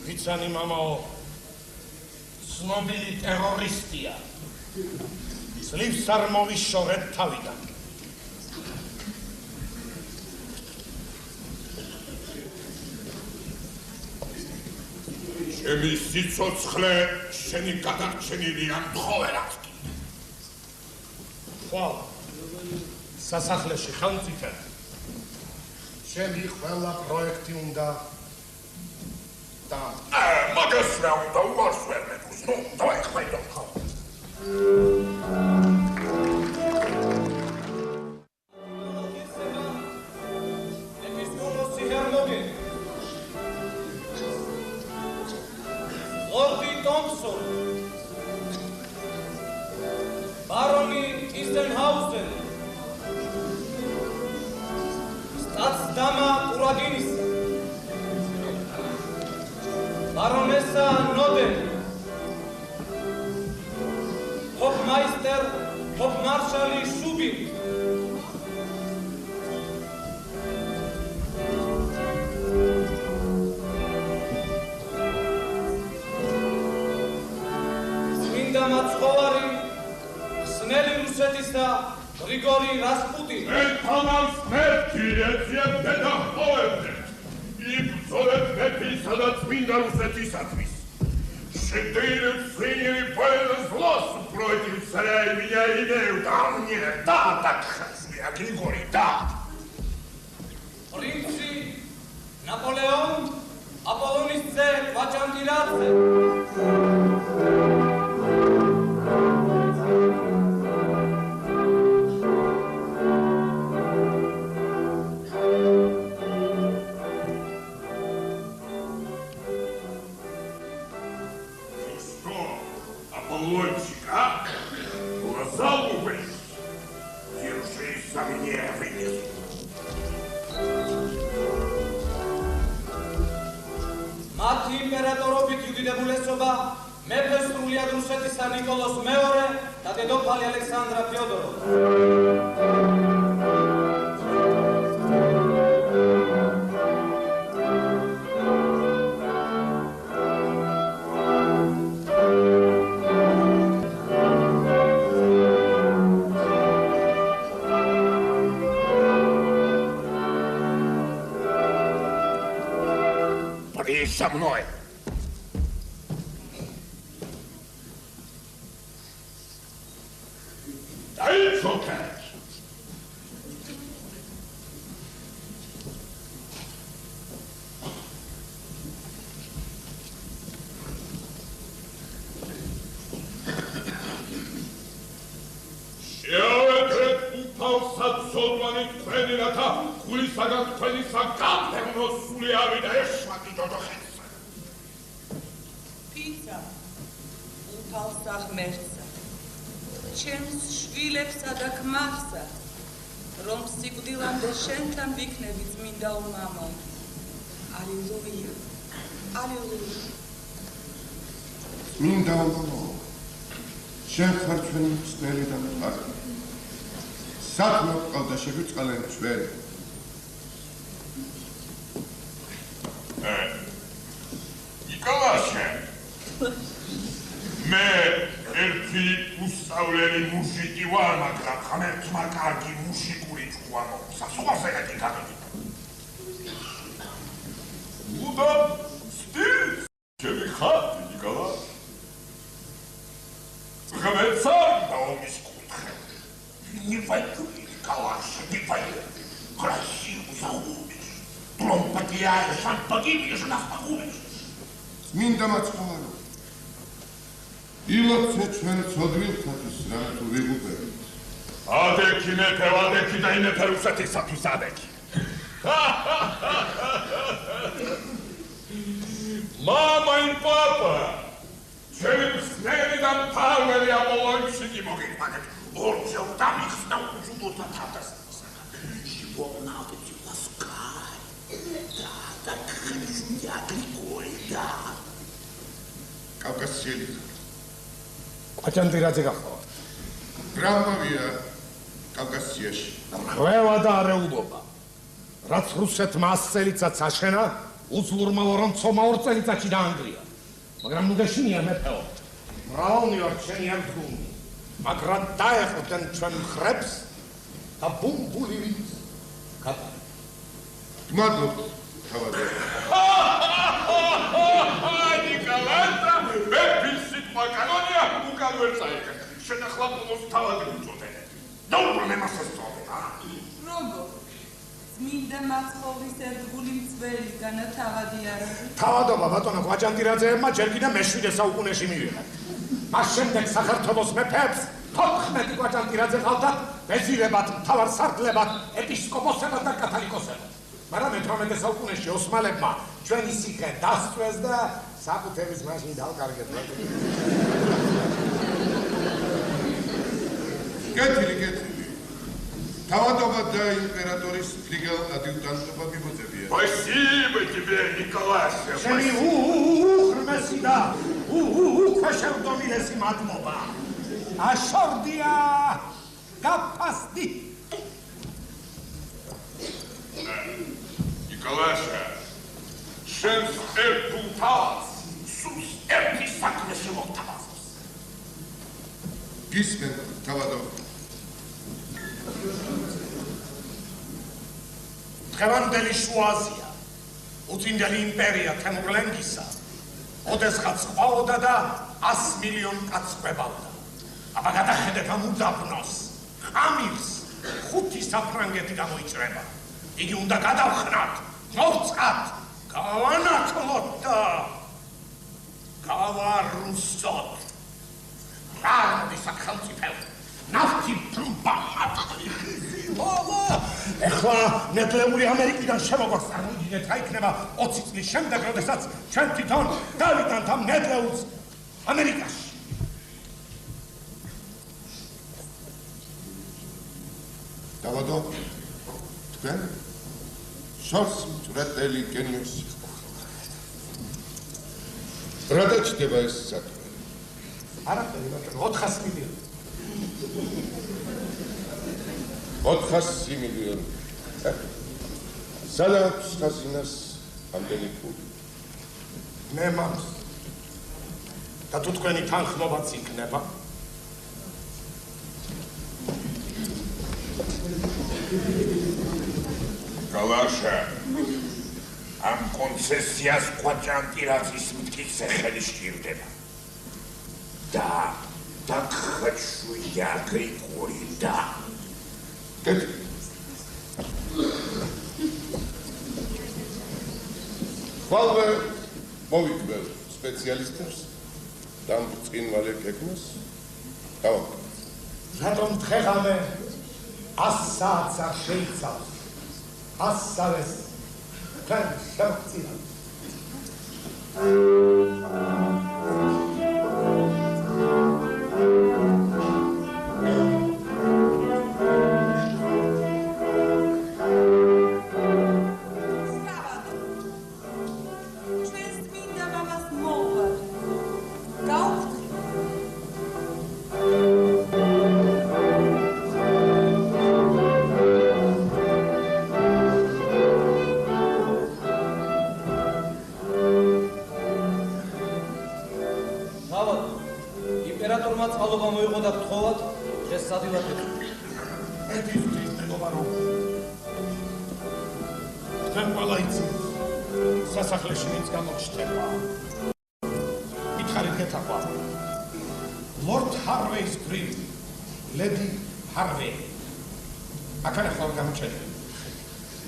Speaker 3: ვიცანი მამაო, ცნობილი ტერორისტია. ძლივს არ მოვიშორეთ თავიდან.
Speaker 10: ჩემი სიცოცხლე შენი გადარჩენილია მთხოვერად.
Speaker 3: ხვალ სასახლეში ხელმწიფე. ჩემი ყველა პროექტი უნდა და
Speaker 10: მაგას რა უნდა უარს ვერ მეკუს. ნუ, давай, хватит.
Speaker 4: ლორდი ტომპსონ, ბარონი იზენჰაუზენი, სტაცდამა ყურაგინის, ბარონესა ნოდენი, ჰოფმაისტერ ჰოფმარშალი შუბინი, მაცხოვარი ხსნელი რუსეთისა გრიგორი რასპუტინი.
Speaker 10: ერთმანს მერტი ეძიებ დედახოვებდეთ. იბრძოლეთ მეფისა და წმინდა რუსეთისათვის. Четыре приняли полное зло против царя и меня имеют. А мне да, так я Григорий, да.
Speaker 4: პრინცი ნაპოლეონ აპოლონის ძე ვაჭანტირაძე.
Speaker 10: Аполлончик, а? Глаза лупаешь? Держись за меня, вынесу.
Speaker 11: უდიდებულესობა მეფე სრულიად რუსეთისა ნიკოლოზ მეორე და დედოფალი ალექსანდრა ფეოდოროვნა.
Speaker 10: Со мной. Дай шукать. упал садсолмани თქვენითა ხულისაგან თქვენისა გამფერნო სული ავიდა ეშვაკი დოდოხეთსა.
Speaker 12: პიცა упал საღმერთსა. ჩემს შვილებსა და ქმარსა, რომ სიკვდილამდე შენთან ვიქნები წმინდაო მამაო. ალილუია. ალილუია.
Speaker 10: წმინდაო მამაო. შენ ხარ ჩვენი მსხვილი და მყარი. საქმე ყავდა შეგვიწყალენ ჩვენ. ნიკოლაშე. მე ერთი უსწავლელი მუსიკი ვარ, მაგრამ ღმერთმა კარგი მუსიკური ჭკუა მოხსა. სხვაზე გაკეთებდი. уда სტილ ჩემი ხატი ნიკოლა. ღმერთსა და ომის კუთხე. Не пойду, Николаша, не пойду. Красивый заубишь. Тром потеряешь, сам погибнешь, нас погубишь. Минда мацхаваро. Илоце ჩვენ ცოდვილთათვის რა თუ ვიღუპებით. ადექი მეფე, ადექი და იმეფე რუსეთისათვის ადექი. Мама и папа. Ჩემი მსნელი და მფარველი აპოლონში მოგიყვანეთ. Орчел там их стал жубота татарстаса. Его надо ласкать. Да, так хочу я, Григорий, да. Кавказели.
Speaker 3: აჭანტირაძე გახავა.
Speaker 10: გრამავია კავკასიაში.
Speaker 3: ხვევა და არეულობა. რაც რუსეთმა 100 წელიწადს აშენა, უძლურმა ვორონცომა 2 წელიწადში დაანგრია. მაგრამ ნუ გაშინია მეფეო. მრავლნი ვარ ჩემი ერთგული. მაგრამ დაეხოდნენ ჩვენ მხრებს და ბუმბული ვიც გატარეთ.
Speaker 10: მადლობთ, თავადე. ნიკოლაცა, მე ვისიტყვა კანონია უკან ვერ წაიღე. შენ ახლა პულოს თავადე უწოდე. დაუბრუნე მასას წოდე,
Speaker 12: როგორ? წმინდა მაცხოვრის ერთგული მწველი განათავადი არა.
Speaker 3: თავადობა ბატონო კვაჭანტირაძეებმა ჯერ კიდევ მე-7 საუკუნეში მივიღეთ. მას შემდეგ საქართველოს მეფეებს 14 კვაჭანტირაძე ყავდათ ვეზირებად, მთავარსარდლებად, ეპისკოპოსებად და კათოლიკოსებად. მაგრამ მე-18 საუკუნეში ოსმალებმა ჩვენი სიხე დასწვეს და საკუთების მაშინ დავკარგეთ.
Speaker 10: კეთილი. თავადობა და იმპერატორის ფლიგელ ადიუტანტობა მიბოძებია. Спасибо тебе, Николаша.
Speaker 3: შენი უღრმესი და უქვეშევრდომილესი მადლობა. აშორდია გაფასდი.
Speaker 10: Николаша, შენს ერთულ თავს სულს ერთი საქმე შემოგთავაზოს. გისმენ, თავადობა.
Speaker 3: დღევანდელი შუა აზია, უწინდელი იმპერია თემურლენგისა, ოდესღაც ყვაოდა და 100 მილიონ კაცს კვებავდა. აბა გადახედეთ ამ უდაბნოს, ამირს 5 საფრანგეთი გამოიჭრება. იგი უნდა გადავხნათ, მოვწყათ, გავანათლოთ და გავარუსოთ. რა მოდის აქ ხელმწიფეო? ნავთი პრუბამატი. ეხლა ნედლეული ამერიკიდან შემოგვაქვს წარმოიდგინეთ, რა იქნება 20 წლის შემდეგ, როდესაც ჩვენ თვითონ დავიტანთ ამ ნედლეულს ამერიკაში.
Speaker 10: დავადო, თქვენ შორს მწვრეტელი გენიოსი. რა დაჭდება ეს საქმე?
Speaker 3: არაფერი, ბატონო, 400 მილიონი.
Speaker 10: 400 მილიონი. სადაც ხაზინას ამდენი ფული?
Speaker 3: მე მაქვს. და თუ თქვენი თანხმობაც იქნება?
Speaker 10: გალაშა, ამ კონცესიას ყვაჭანტირაძის მტკიცე ხელი სჭირდება. და ხაჩუია გრიგორი და ხვალვე მოვიკველ სპეციალისტებს და მწყინვალე გეგმას გავაკეთე.
Speaker 3: რატომ დღეღამე 100 საათს არ შეიცავს? 100 საათს თან შევწინა.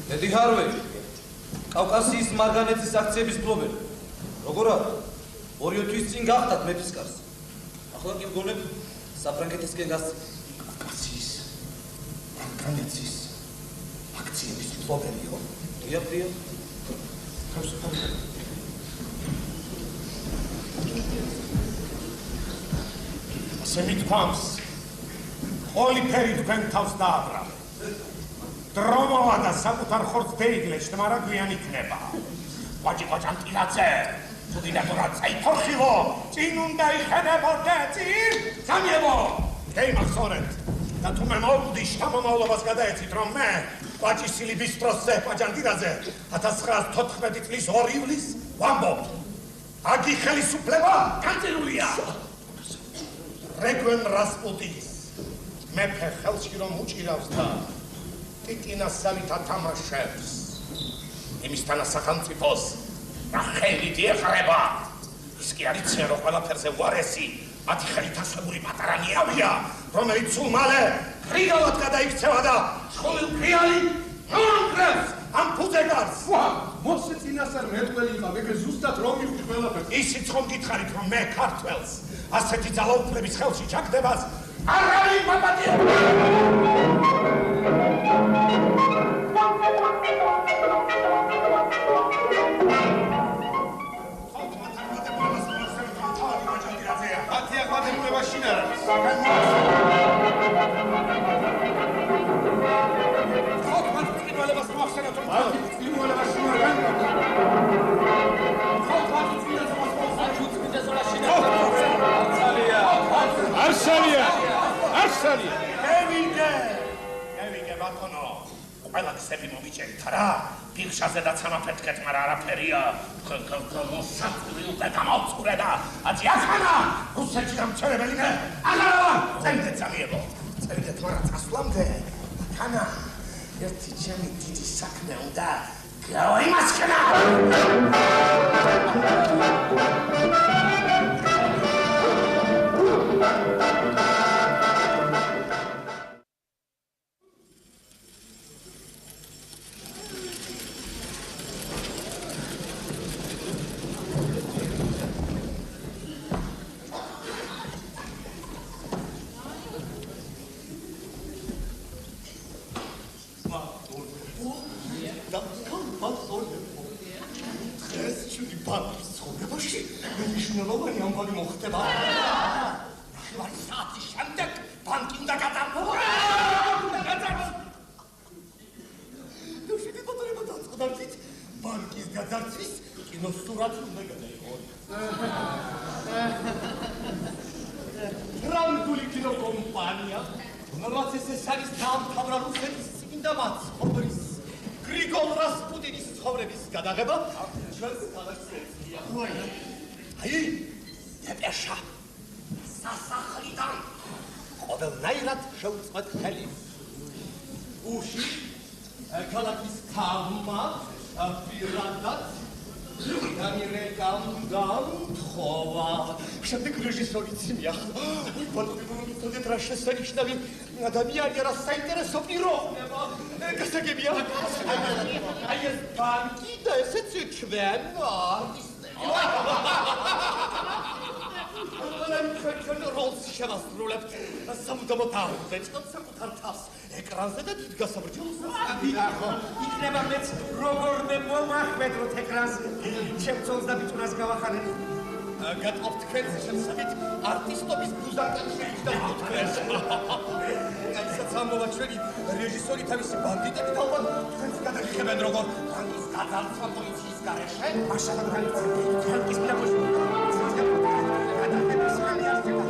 Speaker 11: ლედი ჰარვეი, კავკასიის მარგანეცის აქციების მფლობელი. როგორ არის? 2 თვის წინ გახდათ მეფის კარს. ახლა კი მგონებ საფრანგეთისკენ გასცენ.
Speaker 3: კავკასიის მარგანეცის აქციების მფლობელიო?
Speaker 11: დიახ.
Speaker 3: ასე მithქვამს, ყველაფერი თქვენ თავს დააბრალეთ. დრომოვა და საკუთარ ხორცს დაიგლეშთ, მაგრამ გვიან იქნება. ყვაჭანტილაძე, თუ დინატორად საითორხილო, წინ უნდა იხენებოდე, წინ! სამიებო! გეიმახსოვრეთ. და თუ მე მოვუდი შთამომავლობას გადაეცით, რომ მე ყვაჭისილი ბისტროსზე ყვაჭანტილაძე 1914 წლის 2 ივლისს ვამბობ. აგი ხელისუფლება განწირულია. რეგვენ რასპუტინის მეფე ხელში რომ უჭირავს და ტიტინასალით ათამაშებს. იმისთანა სახელმწიფოს და ხელით ეხრება. ის კი არ იციან, რომ ყველაფერზე უარესი მათი ხელით ასებული პატარა ნიავია, რომელიც სულ მალე ფრიგალად გადაიქცევა და სხოვილ ფრიალი მოანგრევს ამ ფუძეგარს.
Speaker 4: მოსე წინასწარ მეტყველი იყო, მე ზუსტად რომ მივხვდი ყველაფერს.
Speaker 3: ისიც ხომ გითხარით, რომ მე ქართველს ასეთი ძალაუფლების ხელში ჩაგდებას არავინ მაპატიებს.
Speaker 10: არსალია.
Speaker 3: ევიგე ბატონო. ყველა ქსები მომიჭერით რა? ბიღშაზე და ცამაფეთქეთ, მაგრამ არაფერია. მოსაკვილი უკვე გამოვწურე და აწიახანა. რუსეთში გამჩერებელი მე. აღარა! წევიდეთ სამიებო. წევიდეთ, მაგრამ წასვლამდე ხანა ერთი ჩემი დიდი საქმე უნდა გავაიმასქნა. წმინდა მაცხოვრის გრიგოლ რასპუტინის ცხოვრების გადაღება ჩვენს ქალაქს ეწია. აი, ეპეშა სასახლიდან ყოველნაირად შეუწყოთ ხელი. უში ქალაქის თავმა პირადად გამთხოვა. შემდეგ რეჟისორიც მიახლა. ვიბოლოთ რა შესანიშნავი ადამიანია, რა საინტერესო პიროვნება. გასაგებია. აი ეს ბანკი და ესეც ჩვენ არტისტები. ჩვენ როლს შევასრულებთ. სამუდამოდ ავუძეჭდოთ საკუთარ თავს ეკრანზე და დიდ გასაბრჯელოს.
Speaker 13: აბიახო, იქნება მეც როგორმე მომახვედროთ ეკრანზე. ჩემწოლს და ბიჭუნას გავახარებ.
Speaker 3: გატყობთ თქვენს შემსებით არტისტობის ბუზაკან შეიჭდა თქვენს. გაისაც ამბობა ჩვენი რეჟისორი თავისი ბანდიტები და ალბათ თქვენს გადაგიხებენ როგორ ბანკის გაძარცვა პოლიციის გარეშე.
Speaker 13: მაშალა ბანკის მიდამოშვა. გადაგების ხალი არსება.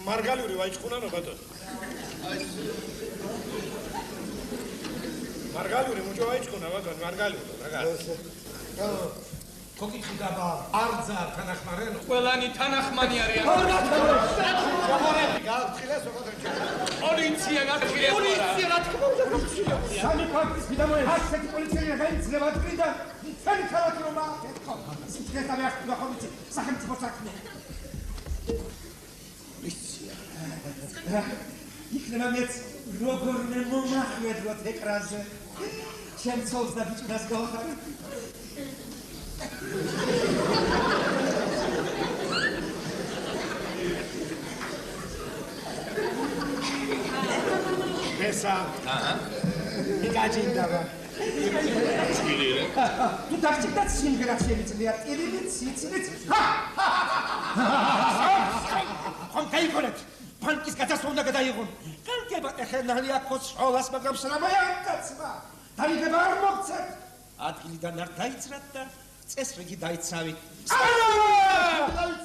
Speaker 3: მარგალიური ვაიჭკუნა ბატონო. მარგალიური მუჭო ვაიჭკუნა ბატონო, მარგალიური რა.
Speaker 13: კოკი დაბა არძა თანახმარენო.
Speaker 1: ყველანი თანახმანი არიან. პოლიცია გაგხილეს.
Speaker 13: პოლიცია რა თქმა უნდა გაგხილეს. სამი ფაქტის მიდამოე ასეთი პოლიცია გაიწევა თქიდა. სამი ქალაქი რომ აკეთო. სიტყვასა მეახტა ხოლმე სახელმწიფო საქმე. იქნება მეც როგორმე მომახვედროთ ეკრანზე. ჩემწოლს და ბიჭუნას გავახარებ.
Speaker 3: ესა მიგაჯინდავა.
Speaker 13: თუ დაგჭირდა სიმღერაც შემიძლია ტირილიც სიცილიც. ხომ გაიგონეთ ბანკის გადასვლა უნდა გადაიღონ. კარგება ეხენალი აქოს სოლას, მაგრამ სლამაია კაცმა. დაიგება არ მოგცეთ. ადგილიდან არ დაიცრათ და წესრიგი დაიცავით.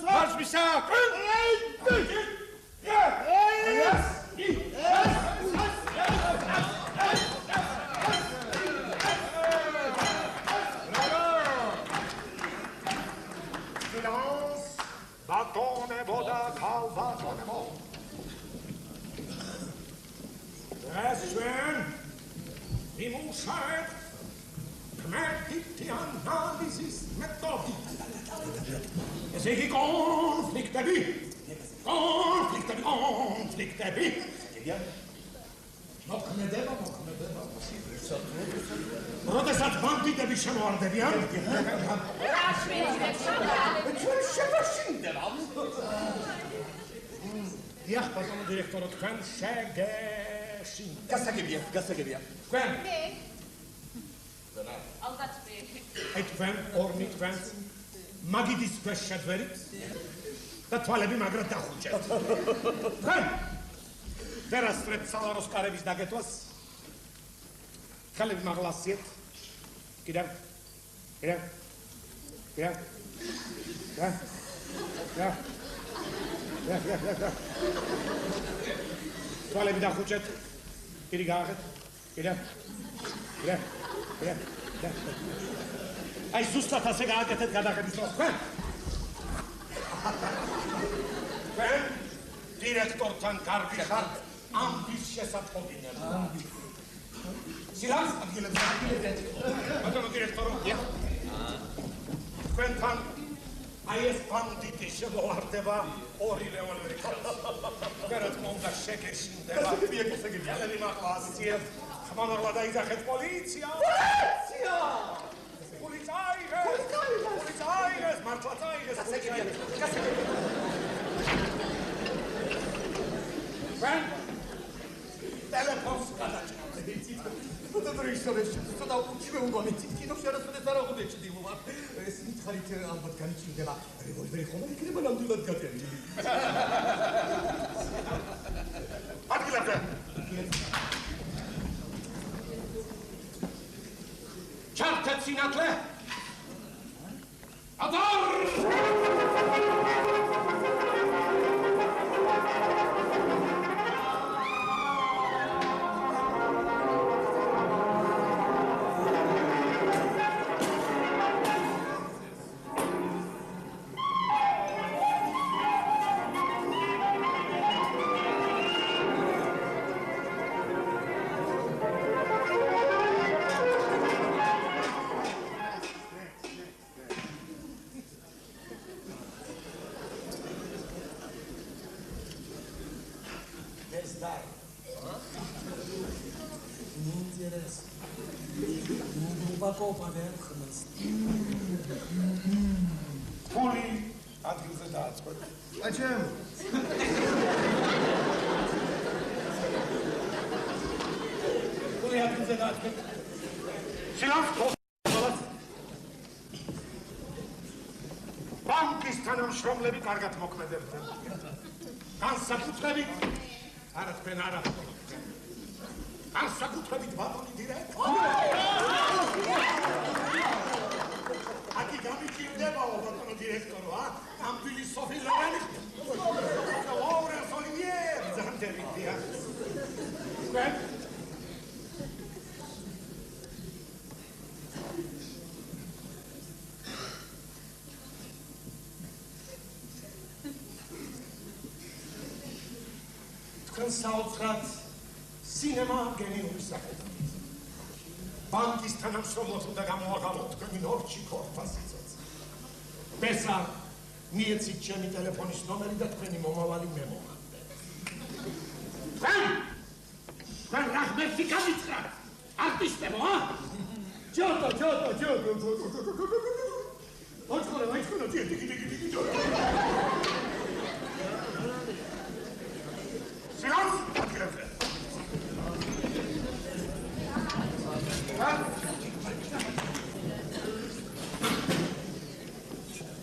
Speaker 3: მარშმისა! ბატონებოდა ქალბატონებო. ეს ჩვენ იმუშავეთ გმერთითი ანალიზის მეთოდი. ესე იგი კონფლიქტები. მოქმედება. როდესაც ბანდიტები შემოარდებიან,
Speaker 5: რა შეიძლება?
Speaker 3: ჩვენ შევაშინდება. დიახ, ბატონო დირექტორო, თქვენ შეგეშინდეთ. გასაგებია. თქვენ?
Speaker 5: მე.
Speaker 3: და
Speaker 5: ალბათ მე.
Speaker 3: აი თქვენ ორმი თქვენს მაგიდის ქვეშ შეძვერით და თვალები მაგრად დახუჭეთ. თქვენ ვერასწრებთ სალაროს კარების დაგეთვას. ხალები მაღლასიეთ. კიდევ. თვალები დახუჭეთ. პირი გააღეთ. კიდევ. აი ზუსტად ასე გააკეთეთ გადაღების დროს. თქვენ დირექტორთან კარგი ხართ ამბის შესაწყობინებ. სილამს ადგილებზე. ბატონო დირექტორო. თქვენთან აი ეს ბანდიტი შემოვარდება ორი რევოლვერი ხელს. რა თქმა უნდა შეგეშინდება. ეხლა მართლა ასიეთ. ხმანარლა დაიძახეთ პოლიცია. პოლიცია! პოლიცაიეს! მართლა წაიღეს პოლიცია. ვენ ტელეფონს გადაჭრა.
Speaker 4: Добрый вечер. Что-то учил он мне. Кино вчера сюда дорогу вечер диву. Смотрите, албат кончила. Револьвер хомы креба нам туда готовили.
Speaker 3: Откуда? Чарта Синатле. Адор! Пули ადგილზე დააწყვეტ.
Speaker 4: Зачем?
Speaker 3: Пули ადგილზე დააწყვეტ. Სილანს ბანკის თანამშრომლები კარგად მოქმედებდნენ. განსაკუთრებით არა თქვენ არა. განსაკუთრებით ბატონი დირექტორი. Aki გამიჭირდებაო ბატონო დირექტორო, ამ თვილი სოფი ლორანი. ოღონდ სოლიერ ზანტერიტია. ვენ თქვენ საოცრად სინემა გენიურის სახედავთ. ბანკის თანამშრომლებს უნდა გამოაღალოთ თქვენი ნორჩი ქორფასიცაც. ბესა, მიეცით ჩემი ტელეფონის ნომერი და თქვენი მომავალი მემოხატე. თქვენ რახმერში გამიცხრათ, არტისტებო, ჯოდო. ოჩქონა, დიდი. სილანს, ადგილებზე.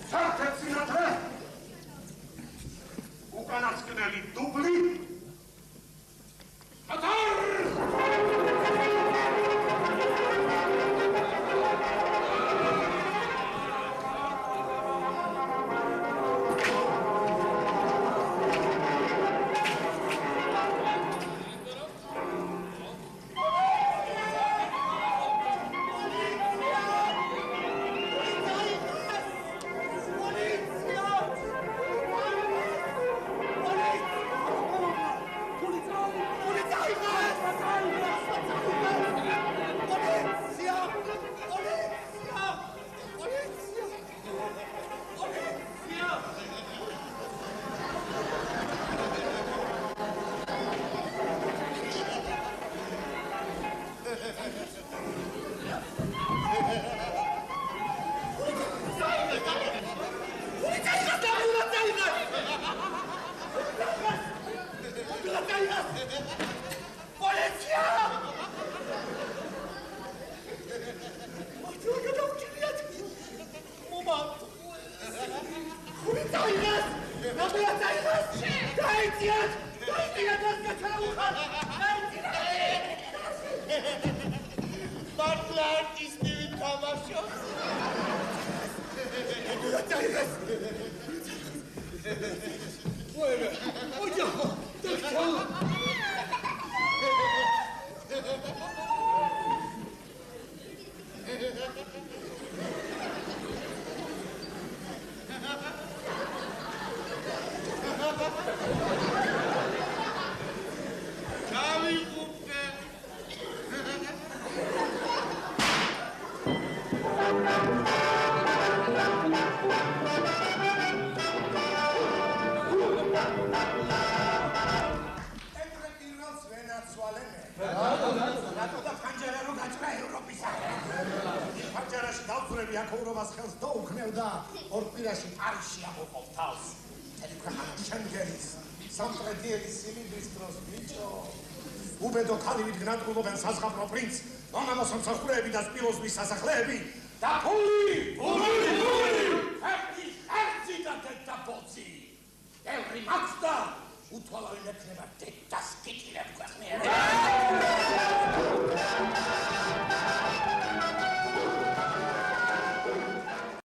Speaker 3: Sartetsinatle! Ukanatskeneli dubli! Atar!
Speaker 10: Thank you.
Speaker 2: ხელს დაუქმევ და ორ კვირაში პარიზში ამოყავ თავს. მთელი ქვეყანა შენგერის, სამტრედიელი სიმინდის დროს, ბიჭო. უბედო ქალივით გნადგურობენ საზღაპრო პრინც, მომამოს მსახურეები და სპილოზის სასახლეები და ფული! ქვეყნის ხერხი და დედაბოცი! ევრი მაქვს და უთვალავი მექნება დედას